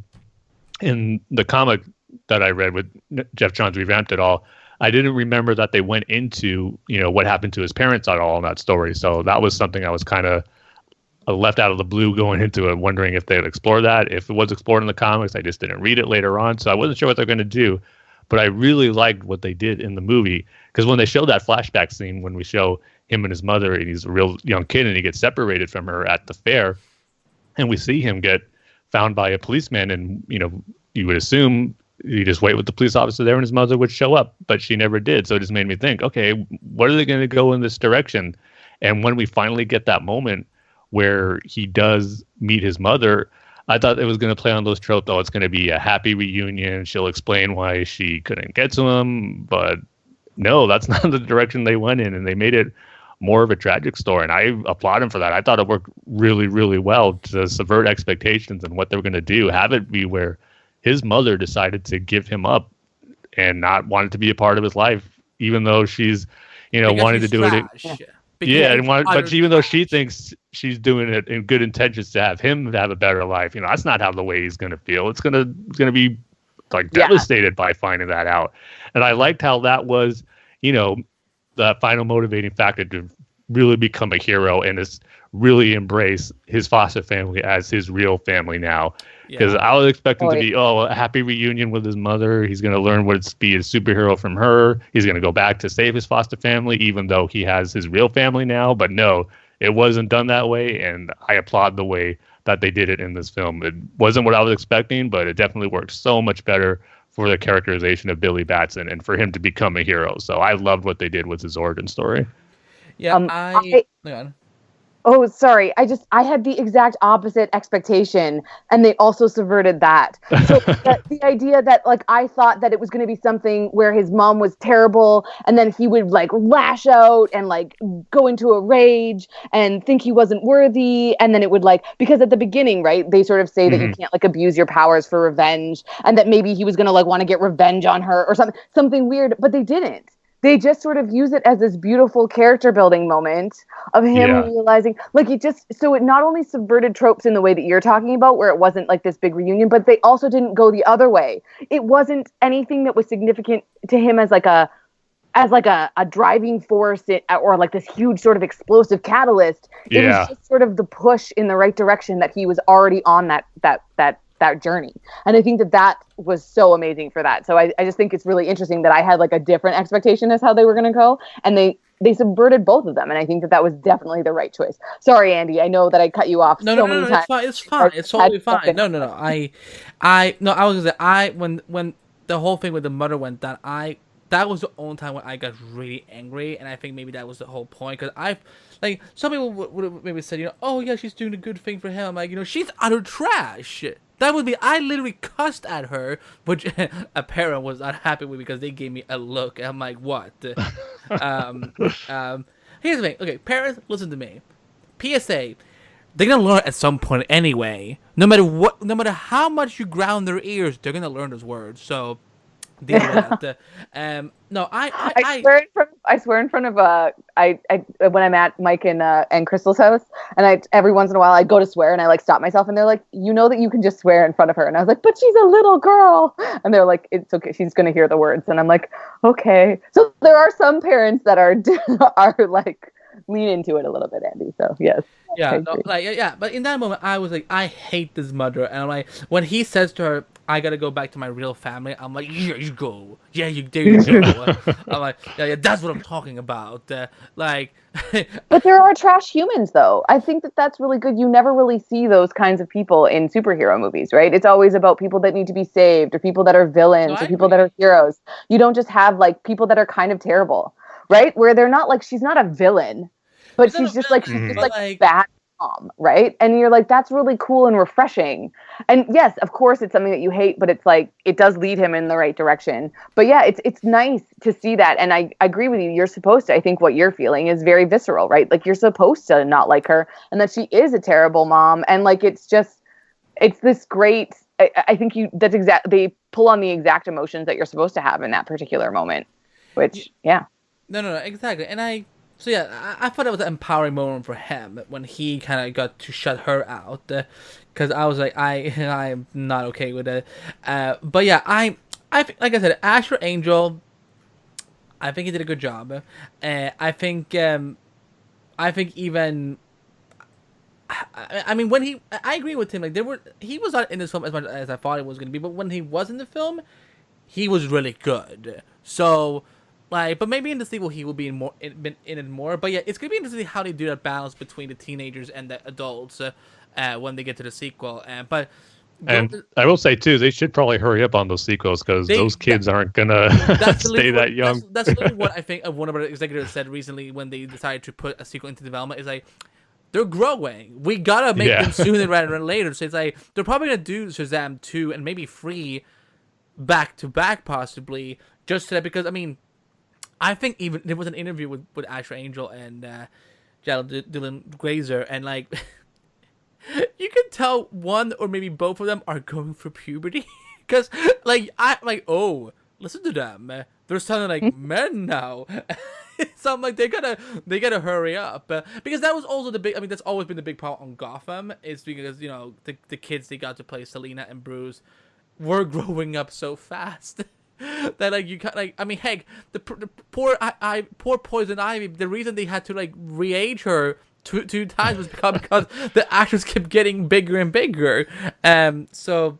[SPEAKER 3] in the comic that I read with Jeff Johns revamped it all, I didn't remember that they went into, what happened to his parents at all in that story. So that was something I was kind of left out of the blue going into it, wondering if they would explore that. If it was explored in the comics, I just didn't read it later on. So I wasn't sure what they're going to do. But I really liked what they did in the movie, because when they show that flashback scene, when we show him and his mother, and he's a real young kid and he gets separated from her at the fair, and we see him get found by a policeman, and, you would assume you just wait with the police officer there and his mother would show up, but she never did. So it just made me think, okay, what are they going to go in this direction? And when we finally get that moment where he does meet his mother, I thought it was going to play on those tropes. Oh, it's going to be a happy reunion. She'll explain why she couldn't get to him. But no, that's not the direction they went in. And they made it more of a tragic story. And I applaud him for that. I thought it worked really, really well to subvert expectations and what they were going to do. Have it be where his mother decided to give him up and not wanted to be a part of his life, even though she's, wanting to do it. But even though she thinks she's doing it in good intentions to have him have a better life, that's not how the way he's going to feel. It's going to be like devastated by finding that out. And I liked how that was, the final motivating factor to really become a hero and just really embrace his foster family as his real family now. Because I was expecting to be, a happy reunion with his mother. He's going to learn what it's to be a superhero from her. He's going to go back to save his foster family, even though he has his real family now. But no, it wasn't done that way. And I applaud the way that they did it in this film. It wasn't what I was expecting, but it definitely worked so much better for the characterization of Billy Batson and for him to become a hero. So I loved what they did with his origin story.
[SPEAKER 2] Yeah, hang on.
[SPEAKER 4] Oh, sorry. I had the exact opposite expectation, and they also subverted that. So the idea that, like, I thought that it was going to be something where his mom was terrible, and then he would, like, lash out and, like, go into a rage and think he wasn't worthy, and then it would, like, because at the beginning, right, they sort of say that you can't, like, abuse your powers for revenge, and that maybe he was going to, like, want to get revenge on her or something weird, but they didn't. They just sort of use it as this beautiful character building moment of him realizing, like, it not only subverted tropes in the way that you're talking about, where it wasn't like this big reunion, but they also didn't go the other way. It wasn't anything that was significant to him as a driving force or like this huge sort of explosive catalyst. It was just sort of the push in the right direction that he was already on that journey. And I think that was so amazing for that. So I just think it's really interesting that I had like a different expectation as how they were going to go. And they subverted both of them. And I think that was definitely the right choice. Sorry, Andy. I know that I cut you off many times.
[SPEAKER 2] It's fine. It's totally fine. No. I was going to say, when the whole thing with the mother went down, that was the only time when I got really angry, and I think maybe that was the whole point. Because like, some people would have maybe said, oh yeah, she's doing a good thing for him. I'm like, she's utter trash. That would be, I literally cussed at her, which a parent was not happy with because they gave me a look. And I'm like, what? Here's the thing. Okay, parents, listen to me. PSA. They're gonna learn at some point anyway. No matter how much you ground their ears, they're gonna learn those words. So deal with that. No, I
[SPEAKER 4] swear in front of when I'm at Mike and Crystal's house, and every once in a while I go to swear and I like stop myself, and they're like, that you can just swear in front of her, and I was like, but she's a little girl, and they're like, it's okay, she's gonna hear the words, and I'm like, okay. So there are some parents that are like lean into it a little bit, Andy. So yes.
[SPEAKER 2] Yeah, no, but in that moment, I was like, I hate this mother, and I'm like, when he says to her, I gotta go back to my real family, I'm like, yeah, you go, there you go. I'm like, yeah, that's what I'm talking about, like.
[SPEAKER 4] But there are trash humans, though. I think that's really good. You never really see those kinds of people in superhero movies, right? It's always about people that need to be saved, or people that are villains, or people that are heroes. You don't just have like people that are kind of terrible, right? Where they're not like, she's not a villain. But she's just like bad mom, right? And you're like, that's really cool and refreshing. And yes, of course, it's something that you hate, but it's like it does lead him in the right direction. But yeah, it's nice to see that. And I agree with you. You're supposed to. I think what you're feeling is very visceral, right? Like you're supposed to not like her, and that she is a terrible mom. And like it's this great. I think they pull on the exact emotions that you're supposed to have in that particular moment. Which No,
[SPEAKER 2] exactly. And So yeah, I thought it was an empowering moment for him when he kind of got to shut her out, because I was like, I'm not okay with it. But yeah, I like I said, Asher Angel, I think he did a good job. I think even, I mean, I agree with him. Like he was not in this film as much as I thought he was going to be, but when he was in the film, he was really good. So. But maybe in the sequel he will be in it more. But yeah, it's gonna be interesting how they do that balance between the teenagers and the adults when they get to the sequel. But
[SPEAKER 3] I will say too, they should probably hurry up on those sequels because those kids aren't gonna stay that young.
[SPEAKER 2] That's literally what I think one of our executives said recently when they decided to put a sequel into development. Is like, they're growing. We gotta make them sooner rather than later. So it's like they're probably gonna do Shazam 2 and maybe 3 back to back possibly, just so that, because I mean. I think even there was an interview with Asher Angel and Dylan Glazer, and like you can tell one or maybe both of them are going through puberty because oh, listen to them, they're sounding like men now. So I'm like, they gotta hurry up because that was also the big. I mean, that's always been the big problem on Gotham, is because the kids they got to play Selena and Bruce were growing up so fast. That like you can't, like, I mean, heck, the poor Poison Ivy. The reason they had to like re-age her two times was because the actors kept getting bigger and bigger. So.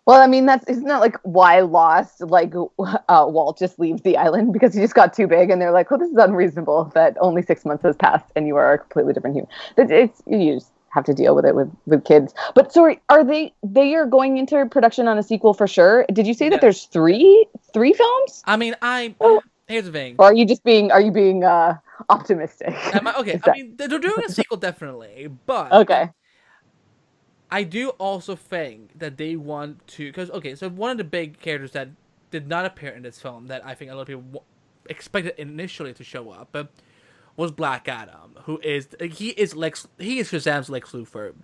[SPEAKER 4] Well, I mean, isn't that like why Lost, like Walt just leaves the island because he just got too big, and they're like, "Oh, this is unreasonable that only 6 months has passed and you are a completely different human." You just have to deal with it with kids. But sorry, are they are going into production on a sequel for sure? Did you say that there's three films?
[SPEAKER 2] I mean, here's the thing.
[SPEAKER 4] Or are you being optimistic?
[SPEAKER 2] Okay, I mean, they're doing a sequel definitely, but
[SPEAKER 4] okay.
[SPEAKER 2] I do also think that they want to, because so one of the big characters that did not appear in this film that I think a lot of people expected initially to show up was Black Adam, who is Shazam's Lex Luthor,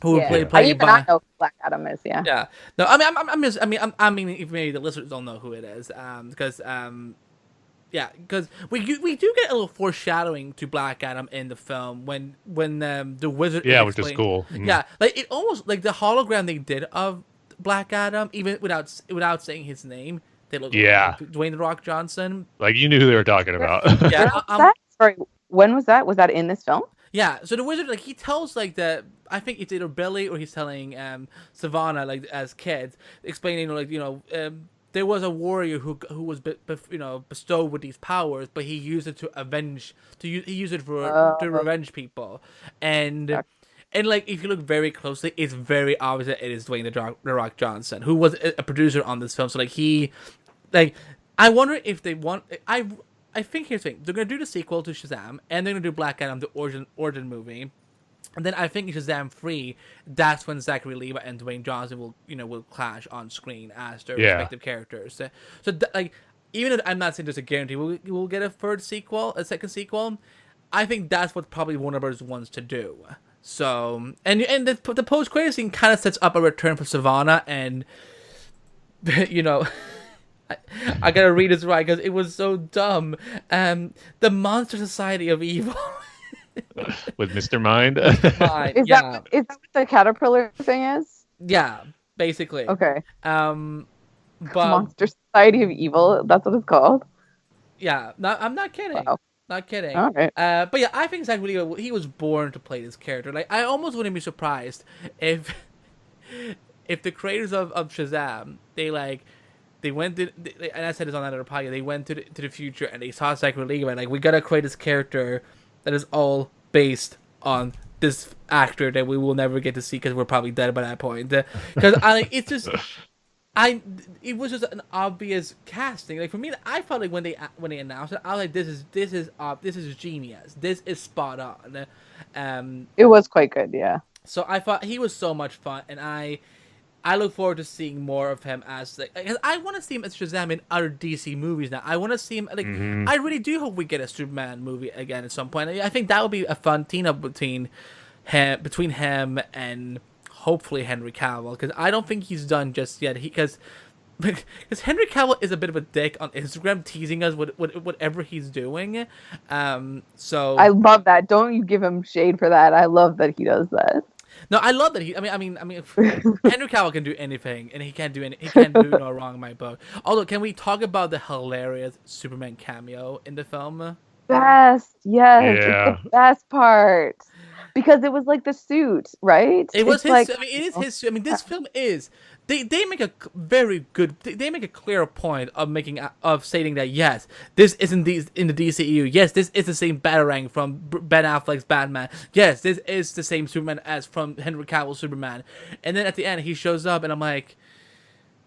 [SPEAKER 2] who played by.
[SPEAKER 4] I know who Black Adam is. Yeah.
[SPEAKER 2] Yeah. No, I mean, if maybe the listeners don't know who it is, because we do get a little foreshadowing to Black Adam in the film when the wizard.
[SPEAKER 3] Yeah, which is cool. Mm-hmm.
[SPEAKER 2] Yeah, like it almost like the hologram they did of Black Adam, even without saying his name. They look like Dwayne "The Rock" Johnson.
[SPEAKER 3] Like you knew who they were talking about.
[SPEAKER 2] Yeah.
[SPEAKER 4] Sorry, when was that? Was that in this film?
[SPEAKER 2] Yeah. So the wizard, like, he tells I think it's either Billy or he's telling Savannah, like, as kids, explaining there was a warrior who was bestowed with these powers, but he used it to revenge people, and like if you look very closely, it's very obvious that it is Dwayne the Rock Johnson, who was a producer on this film. So like I wonder if they want. I think here's the thing: they're gonna do the sequel to Shazam, and they're gonna do Black Adam, the origin movie, and then I think in Shazam 3, that's when Zachary Levi and Dwayne Johnson will clash on screen as their respective characters. So like, even if I'm not saying there's a guarantee we'll get a second sequel, I think that's what probably Warner Bros. Wants to do. So and the post credit scene kind of sets up a return for Savannah, and I gotta read this right because it was so dumb. The Monster Society of Evil
[SPEAKER 3] with Mr. Mind.
[SPEAKER 4] Is that what the caterpillar thing is?
[SPEAKER 2] Yeah, basically.
[SPEAKER 4] Okay.
[SPEAKER 2] But
[SPEAKER 4] Monster Society of Evil. That's what it's called.
[SPEAKER 2] Yeah, I'm not kidding.
[SPEAKER 4] Wow.
[SPEAKER 2] Not kidding.
[SPEAKER 4] All right.
[SPEAKER 2] But yeah, I think Zach Levi, he was born to play this character. Like, I almost wouldn't be surprised if the creators of Shazam, they went to, and I said this on another podcast, they went to the future and they saw Zachary Levi and like, we gotta create this character that is all based on this actor that we will never get to see because we're probably dead by that point. Because it was just an obvious casting. Like for me, I felt like when they announced it, I was like, this is genius. This is spot on.
[SPEAKER 4] It was quite good, yeah.
[SPEAKER 2] So I thought he was so much fun, and I look forward to seeing more of him as because I want to see him as Shazam in other DC movies now. I want to see him I really do hope we get a Superman movie again at some point. I think that would be a fun team up between him and hopefully Henry Cavill, because I don't think he's done just yet. Because Henry Cavill is a bit of a dick on Instagram, teasing us with whatever he's doing. So
[SPEAKER 4] I love that. Don't you give him shade for that. I love that he does that.
[SPEAKER 2] No, I love that he. I mean, Henry Cavill can do anything, and he can't do no wrong in my book. Although, can we talk about the hilarious Superman cameo in the film?
[SPEAKER 4] Best, yes,
[SPEAKER 3] Yeah.
[SPEAKER 4] it's the best part because it was like the suit, right?
[SPEAKER 2] It was
[SPEAKER 4] it's
[SPEAKER 2] his.
[SPEAKER 4] like,
[SPEAKER 2] I mean, it is his suit. I mean, this film is. They make a very good. They make a clear point of stating that yes, this isn't in the DCEU. Yes, this is the same Batarang from Ben Affleck's Batman. Yes, this is the same Superman as from Henry Cavill's Superman. And then at the end, he shows up, and I'm like,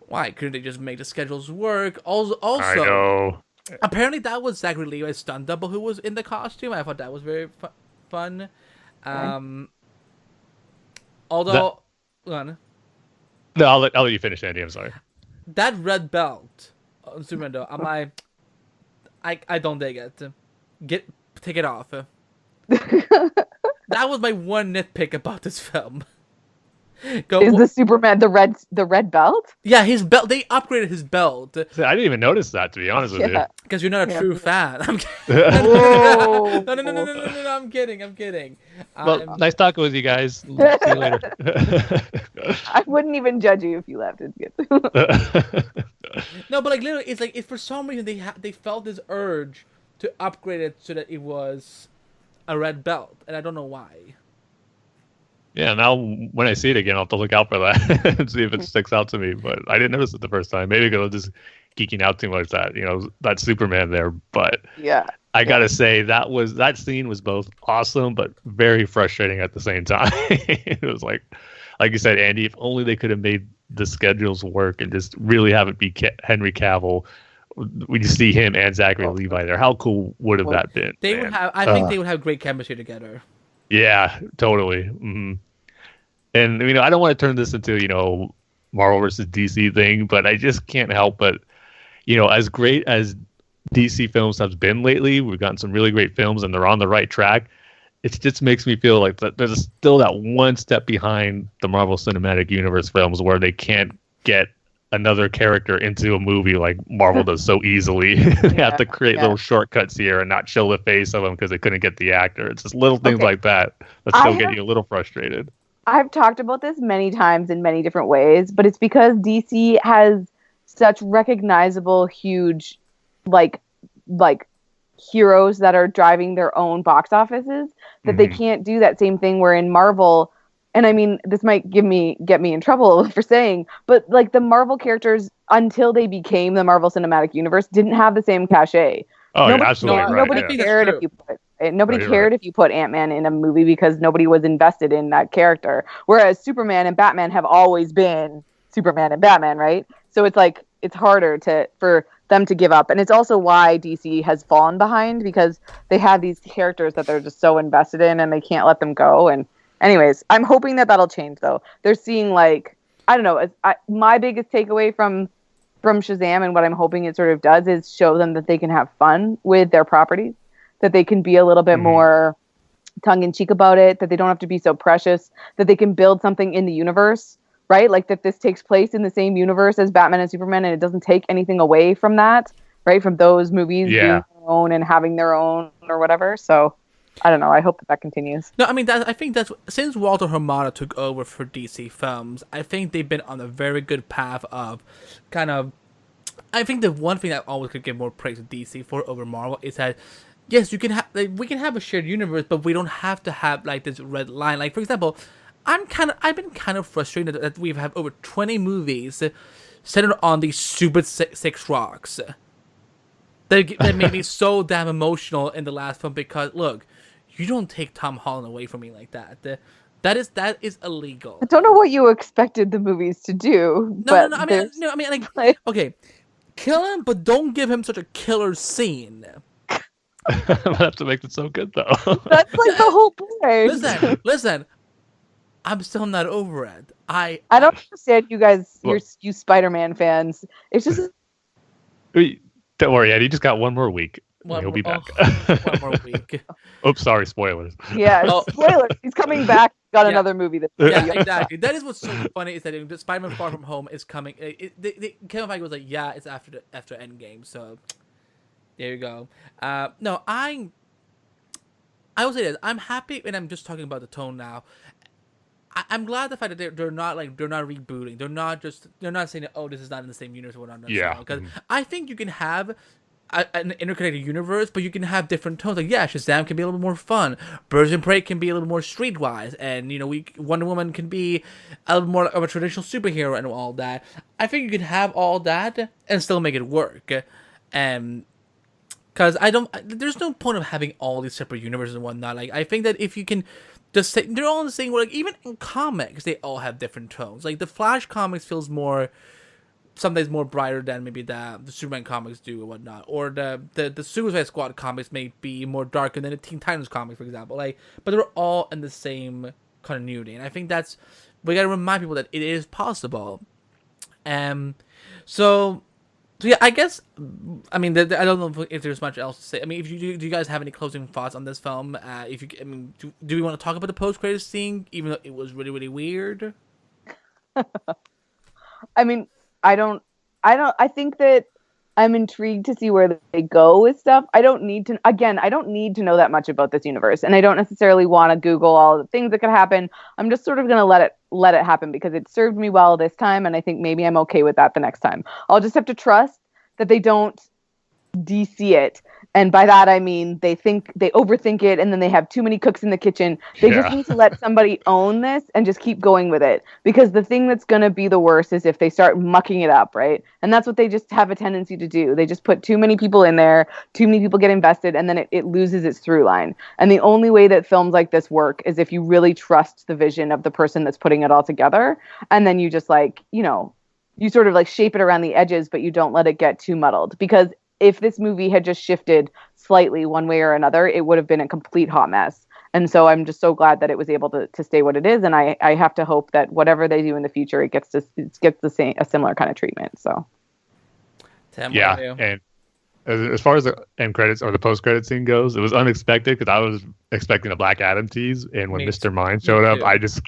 [SPEAKER 2] why couldn't they just make the schedules work? Also,
[SPEAKER 3] I know.
[SPEAKER 2] Apparently, that was Zachary Levi's stunt double who was in the costume. I thought that was very fun. Although, hold on.
[SPEAKER 3] No, I'll let you finish, Andy. I'm sorry.
[SPEAKER 2] That red belt on Superman, though, I don't dig it. Take it off. That was my one nitpick about this film.
[SPEAKER 4] Is the Superman the red belt?
[SPEAKER 2] Yeah, his belt. They upgraded his belt.
[SPEAKER 3] I didn't even notice that, to be honest with you.
[SPEAKER 2] Because you're not a true fan. I'm
[SPEAKER 4] Whoa.
[SPEAKER 2] No, I'm kidding.
[SPEAKER 3] Well, nice talking with you guys. See you later.
[SPEAKER 4] I wouldn't even judge you if you left. It's good.
[SPEAKER 2] No, but like literally, it's like if for some reason they felt this urge to upgrade it so that it was a red belt, and I don't know why.
[SPEAKER 3] Yeah, now when I see it again, I'll have to look out for that and see if it sticks out to me. But I didn't notice it the first time. Maybe because I'm just geeking out too much that Superman there. But
[SPEAKER 4] yeah,
[SPEAKER 3] I gotta say that scene was both awesome but very frustrating at the same time. It was like you said, Andy, if only they could have made the schedules work and just really have it be Henry Cavill. We just see him and Zachary Levi there. How cool would have that been?
[SPEAKER 2] They would have. I think they would have great chemistry together.
[SPEAKER 3] Yeah, totally. Mm-hmm. And I don't want to turn this into Marvel versus DC thing, but I just can't help but as great as DC films have been lately, we've gotten some really great films and they're on the right track. It just makes me feel like that there's still that one step behind the Marvel Cinematic Universe films where they can't get another character into a movie like Marvel does so easily. They have to create little shortcuts here and not show the face of them because they couldn't get the actor. It's just little things like that still get you a little frustrated.
[SPEAKER 4] I've talked about this many times in many different ways, but it's because DC has such recognizable, huge, like heroes that are driving their own box offices that they can't do that same thing where in Marvel. And I mean, this might get me in trouble for saying, but like the Marvel characters, until they became the Marvel Cinematic Universe, didn't have the same cachet.
[SPEAKER 3] Oh, you're absolutely right.
[SPEAKER 4] Nobody cared if you put Ant-Man in a movie because nobody was invested in that character. Whereas Superman and Batman have always been Superman and Batman, right? So it's like it's harder for them to give up. And it's also why DC has fallen behind, because they have these characters that they're just so invested in and they can't let them go. And anyways, I'm hoping that that'll change though. They're seeing like, I don't know, my biggest takeaway from Shazam and what I'm hoping it sort of does is show them that they can have fun with their properties, that they can be a little bit more tongue-in-cheek about it, that they don't have to be so precious, that they can build something in the universe, right? Like that this takes place in the same universe as Batman and Superman, and it doesn't take anything away from that, right? From those movies being their own and having their own or whatever. So I don't know. I hope that continues.
[SPEAKER 2] No, I mean, I think that's since Walter Hamada took over for DC Films, I think they've been on a very good path of kind of. I think the one thing that always could give more praise to DC for over Marvel is that yes, you can have we can have a shared universe, but we don't have to have like this red line. Like for example, I've been kind of frustrated that we've had over 20 movies centered on these stupid six rocks. That made me so damn emotional in the last film because look. You don't take Tom Holland away from me like that. That is illegal.
[SPEAKER 4] I don't know what you expected the movies to do.
[SPEAKER 2] No. I mean, like, okay, kill him, but don't give him such a killer scene.
[SPEAKER 3] I'll have to make it so good though.
[SPEAKER 4] That's like the whole point.
[SPEAKER 2] Listen. I'm still not over it. I
[SPEAKER 4] don't understand you guys. You Spider-Man fans. It's just.
[SPEAKER 3] Don't worry, Eddie. You just got one more week. He'll be back.
[SPEAKER 2] One more week.
[SPEAKER 3] Oops, sorry, spoilers.
[SPEAKER 4] Yeah, spoilers. He's coming back. Got another movie that's
[SPEAKER 2] exactly. That is what's so funny is that Spider-Man Far From Home is coming. Kevin Feige was like, yeah, it's after Endgame. So there you go. No, I will say this. I'm happy, and I'm just talking about the tone now. I'm glad the fact that they're not rebooting. They're not saying that, oh, this is not in the same universe or whatnot.
[SPEAKER 3] Yeah.
[SPEAKER 2] Because I think you can have an interconnected universe, but you can have different tones. Like, yeah, Shazam can be a little more fun. Birds of Prey can be a little more streetwise, and Wonder Woman can be a little more of a traditional superhero and all that. I think you can have all that and still make it work. Because there's no point of having all these separate universes and whatnot. Like, I think that if you can just say they're all in the same way. Like, even in comics, they all have different tones. Like the Flash comics feels sometimes more brighter than maybe the Superman comics do or whatnot, or the Suicide Squad comics may be more darker than the Teen Titans comics, for example. Like, but they're all in the same continuity, and I think we gotta remind people that it is possible. So yeah, I guess I mean I don't know if there's much else to say. I mean, do you guys have any closing thoughts on this film? Do we want to talk about the post-credits scene, even though it was really really weird?
[SPEAKER 4] I mean. I think that I'm intrigued to see where they go with stuff. I don't need to know that much about this universe, and I don't necessarily want to Google all the things that could happen. I'm just sort of going to let it happen because it served me well this time, and I think maybe I'm okay with that the next time. I'll just have to trust that they don't DC it. And by that, I mean, they overthink it, and then they have too many cooks in the kitchen. They just need to let somebody own this and just keep going with it. Because the thing that's going to be the worst is if they start mucking it up, right? And that's what they just have a tendency to do. They just put too many people in there, too many people get invested, and then it loses its through line. And the only way that films like this work is if you really trust the vision of the person that's putting it all together. And then you just you sort of shape it around the edges, but you don't let it get too muddled. Because if this movie had just shifted slightly one way or another, it would have been a complete hot mess. And so I'm just so glad that it was able to stay what it is. And I have to hope that whatever they do in the future, it gets a similar kind of treatment. So,
[SPEAKER 2] Tim,
[SPEAKER 3] yeah. And as far as the end credits or the post credit scene goes, it was unexpected because I was expecting a Black Adam tease. And when Mr. Mind showed up, I just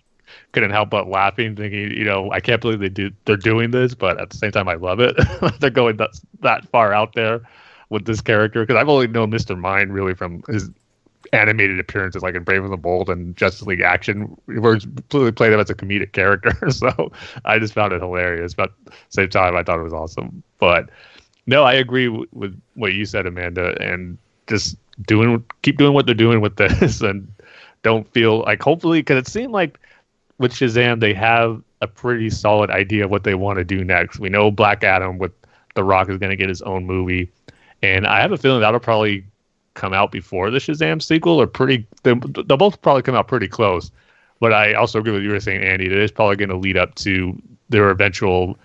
[SPEAKER 3] couldn't help but laughing, thinking, I can't believe they're doing this, but at the same time, I love it. They're going that far out there with this character because I've only known Mr. Mind really from his animated appearances, like in Brave and the Bold and Justice League Action, where he's completely played him as a comedic character. So I just found it hilarious, but at the same time, I thought it was awesome. But no, I agree with what you said, Amanda, and just keep doing what they're doing with this, and don't feel like hopefully because it seemed like. With Shazam, they have a pretty solid idea of what they want to do next. We know Black Adam with The Rock is going to get his own movie. And I have a feeling that'll probably come out before the Shazam sequel. They'll both probably come out pretty close. But I also agree with what you were saying, Andy. It is probably going to lead up to their eventual,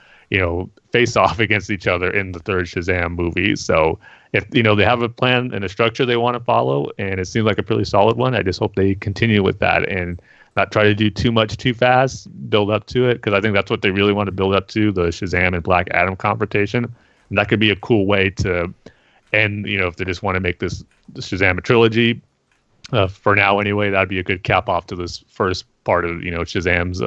[SPEAKER 3] face off against each other in the third Shazam movie. So if they have a plan and a structure they want to follow, and it seems like a pretty solid one, I just hope they continue with that and not try to do too much too fast, build up to it, because I think that's what they really want to build up to, the Shazam and Black Adam confrontation. And that could be a cool way to end, if they just want to make the Shazam a trilogy. For now, anyway, that'd be a good cap off to this first part of Shazam's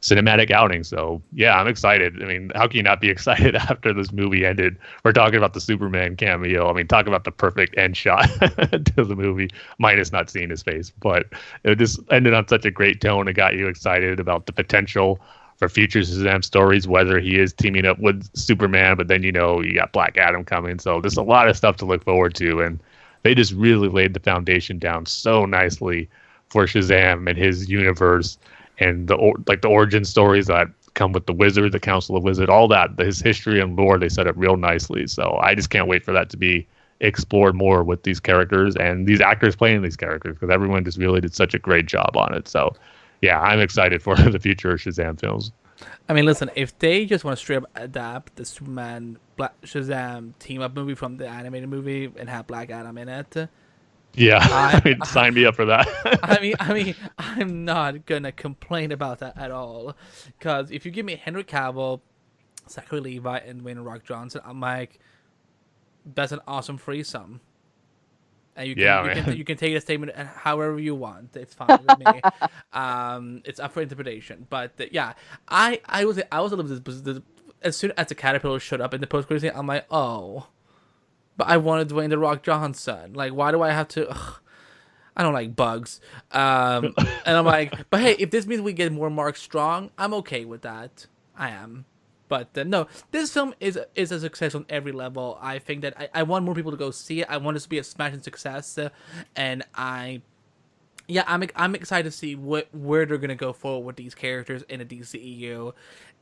[SPEAKER 3] cinematic outing. So yeah, I'm excited. I mean, how can you not be excited after this movie ended? We're talking about the Superman cameo. I mean, talk about the perfect end shot to the movie, minus not seeing his face. But it just ended on such a great tone. It got you excited about the potential for future Shazam stories, whether he is teaming up with Superman, but then you got Black Adam coming. So there's a lot of stuff to look forward to, and they just really laid the foundation down so nicely for Shazam and his universe, and the origin stories that come with the Wizard, the Council of Wizard, all that, his history and lore, they set up real nicely. So I just can't wait for that to be explored more with these characters and these actors playing these characters, because everyone just really did such a great job on it. So yeah, I'm excited for the future of Shazam films.
[SPEAKER 2] I mean, listen, if they just want to straight up adapt the Superman Black Shazam team up movie from the animated movie and have Black Adam in it,
[SPEAKER 3] yeah, sign me up for that.
[SPEAKER 2] I mean, I'm not gonna complain about that at all, because if you give me Henry Cavill, Zachary Levi, and Dwayne "Rock" Johnson, I'm like, that's an awesome threesome. And you can take a statement however you want. It's fine with me. It's up for interpretation. But yeah, I was a little bit, as soon as the caterpillar showed up in the post-credits scene, I'm like, oh, but I wanted Dwayne "The Rock" Johnson. Like, why do I have to? I don't like bugs. And I'm like, but hey, if this means we get more Mark Strong, I'm okay with that. I am. But no, this film is a success on every level. I think that I want more people to go see it. I want this to be a smashing success, and I'm excited to see where they're gonna go forward with these characters in the DCEU,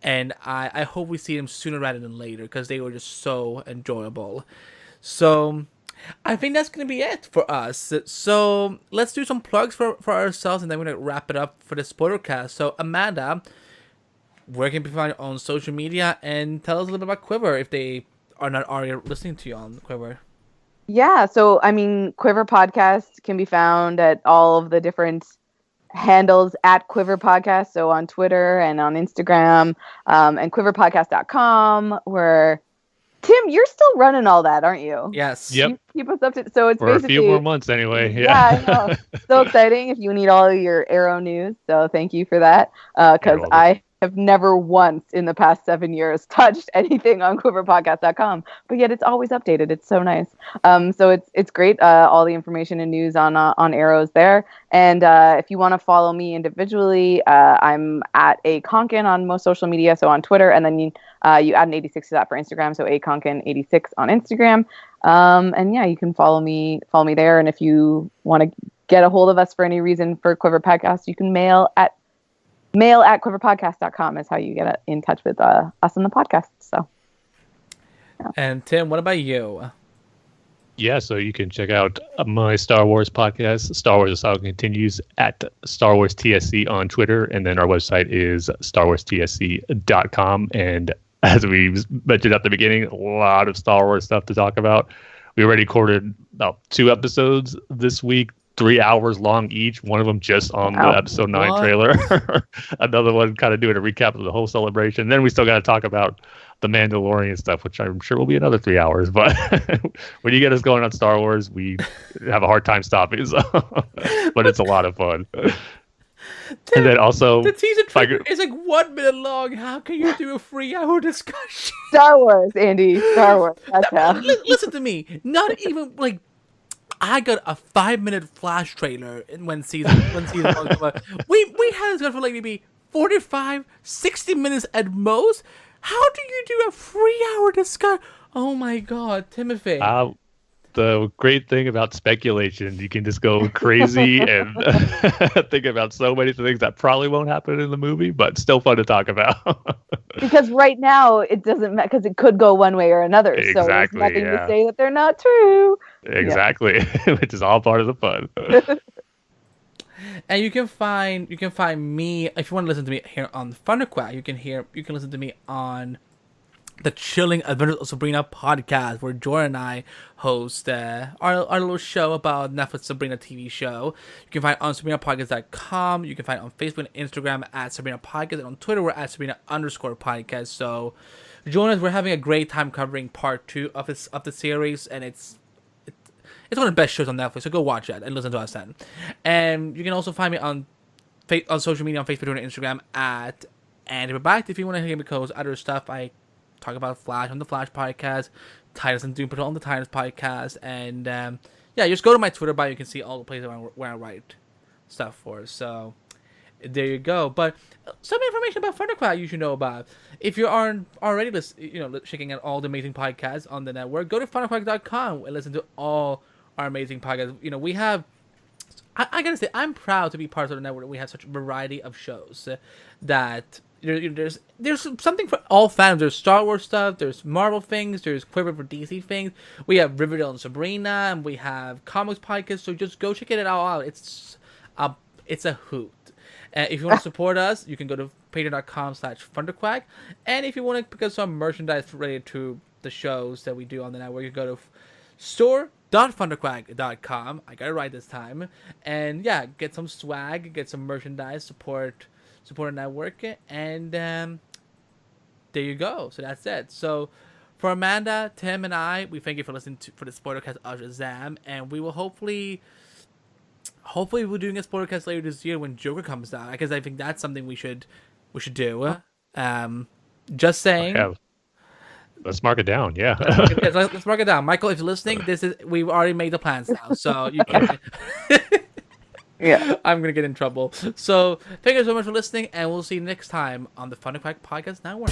[SPEAKER 2] and I hope we see them sooner rather than later, because they were just so enjoyable. So I think that's gonna be it for us. So let's do some plugs for ourselves, and then we're gonna wrap it up for the Spoilercast. So Amanda, where can people find you on social media, and tell us a little bit about Quiver if they are not already listening to you on Quiver?
[SPEAKER 4] Yeah, so I mean, Quiver Podcast can be found at all of the different handles at Quiver Podcast. So on Twitter and on Instagram, and quiverpodcast.com, where Tim, you're still running all that, aren't you?
[SPEAKER 2] Yes.
[SPEAKER 3] Yep.
[SPEAKER 4] You keep us up to, so it's
[SPEAKER 3] for
[SPEAKER 4] basically
[SPEAKER 3] a few more months anyway.
[SPEAKER 4] Yeah, I know. So exciting if you need all of your Arrow news. So thank you for that. Because I have never once in the past 7 years touched anything on quiverpodcast.com, but yet it's always updated. It's so nice. So it's great. All the information and news on Arrows there. And if you want to follow me individually, I'm at a Konkin on most social media. So on Twitter, and then you add an 86 to that for Instagram. So a Konkin 86 on Instagram. And yeah, you can follow me there. And if you want to get a hold of us for any reason for Quiver Podcast, you can mail at quiverpodcast.com is how you get in touch with us on the podcast. So, yeah.
[SPEAKER 2] And Tim, what about you?
[SPEAKER 3] Yeah, so you can check out my Star Wars podcast, Star Wars: The Saga Continues, at Star Wars TSC on Twitter, and then our website is starwarstsc.com. And as we mentioned at the beginning, a lot of Star Wars stuff to talk about. We already recorded about 2 episodes this week, 3 hours long each, one of them just on the episode 9 trailer. Another one kind of doing a recap of the whole celebration. Then we still got to talk about the Mandalorian stuff, which I'm sure will be another 3 hours. But when you get us going on Star Wars, we have a hard time stopping. So. But it's a lot of fun. And then also,
[SPEAKER 2] the teaser trailer is like 1 minute long. How can you do a 3-hour discussion?
[SPEAKER 4] Star Wars, Andy. Star Wars.
[SPEAKER 2] Listen to me. Not even like, I got a 5-minute flash trailer when season 1 came out. We had this for like maybe 45, 60 minutes at most. How do you do a 3-hour discussion? Oh my God, Timothy.
[SPEAKER 3] The great thing about speculation, you can just go crazy and think about so many things that probably won't happen in the movie, but still fun to talk about.
[SPEAKER 4] Because right now it doesn't matter, because it could go one way or another.
[SPEAKER 3] Exactly,
[SPEAKER 4] so there's nothing to say that they're not true.
[SPEAKER 3] Exactly, which is all part of the fun.
[SPEAKER 2] And you can find me if you want to listen to me here on ThunderQuack. You can listen to me on the Chilling Adventures of Sabrina podcast, where Jordan and I host our little show about Netflix Sabrina TV show. You can find it on SabrinaPodcast.com. You can find it on Facebook and Instagram at Sabrina Podcast, and on Twitter we're at Sabrina_podcast. So join us. We're having a great time covering part 2 of the series, and it's one of the best shows on Netflix. So go watch it and listen to us then. And you can also find me on social media, on Facebook, Twitter, and Instagram at Behbakht. If you want to hear me close other stuff, I talk about Flash on the Flash podcast, Titus and Doom Patrol on the Titus podcast, and just go to my Twitter bio. You can see all the places where I write stuff for. So there you go. But some information about ThunderQuack you should know about. If you aren't already checking out all the amazing podcasts on the network, go to ThunderQuack.com and listen to all our amazing podcasts. We have. I gotta say, I'm proud to be part of the network. We have such a variety of shows that. There's something for all fans. There's Star Wars stuff, there's Marvel things, there's Quiver for DC things. We have Riverdale and Sabrina, and we have comics podcasts. So just go check it all out. It's a hoot. If you want to support us, you can go to patreon.com/ThunderQuack. And if you want to pick up some merchandise related to the shows that we do on the network, you can go to store.thunderquack.com. I got it right this time. And get some swag, get some merchandise, support a network, and there you go. So that's it. So for Amanda, Tim, and I, we thank you for listening for the Spoilercast of Shazam, and we will hopefully we're doing a Spoilercast later this year when Joker comes out, because I think that's something we should do. Just saying.
[SPEAKER 3] Okay. Let's mark it down. Yeah.
[SPEAKER 2] Let's mark it down. Michael, if you're listening, we've already made the plans now, so you can.
[SPEAKER 4] Yeah.
[SPEAKER 2] I'm going to get in trouble. So, thank you so much for listening, and we'll see you next time on the ThunderQuack Podcast Network.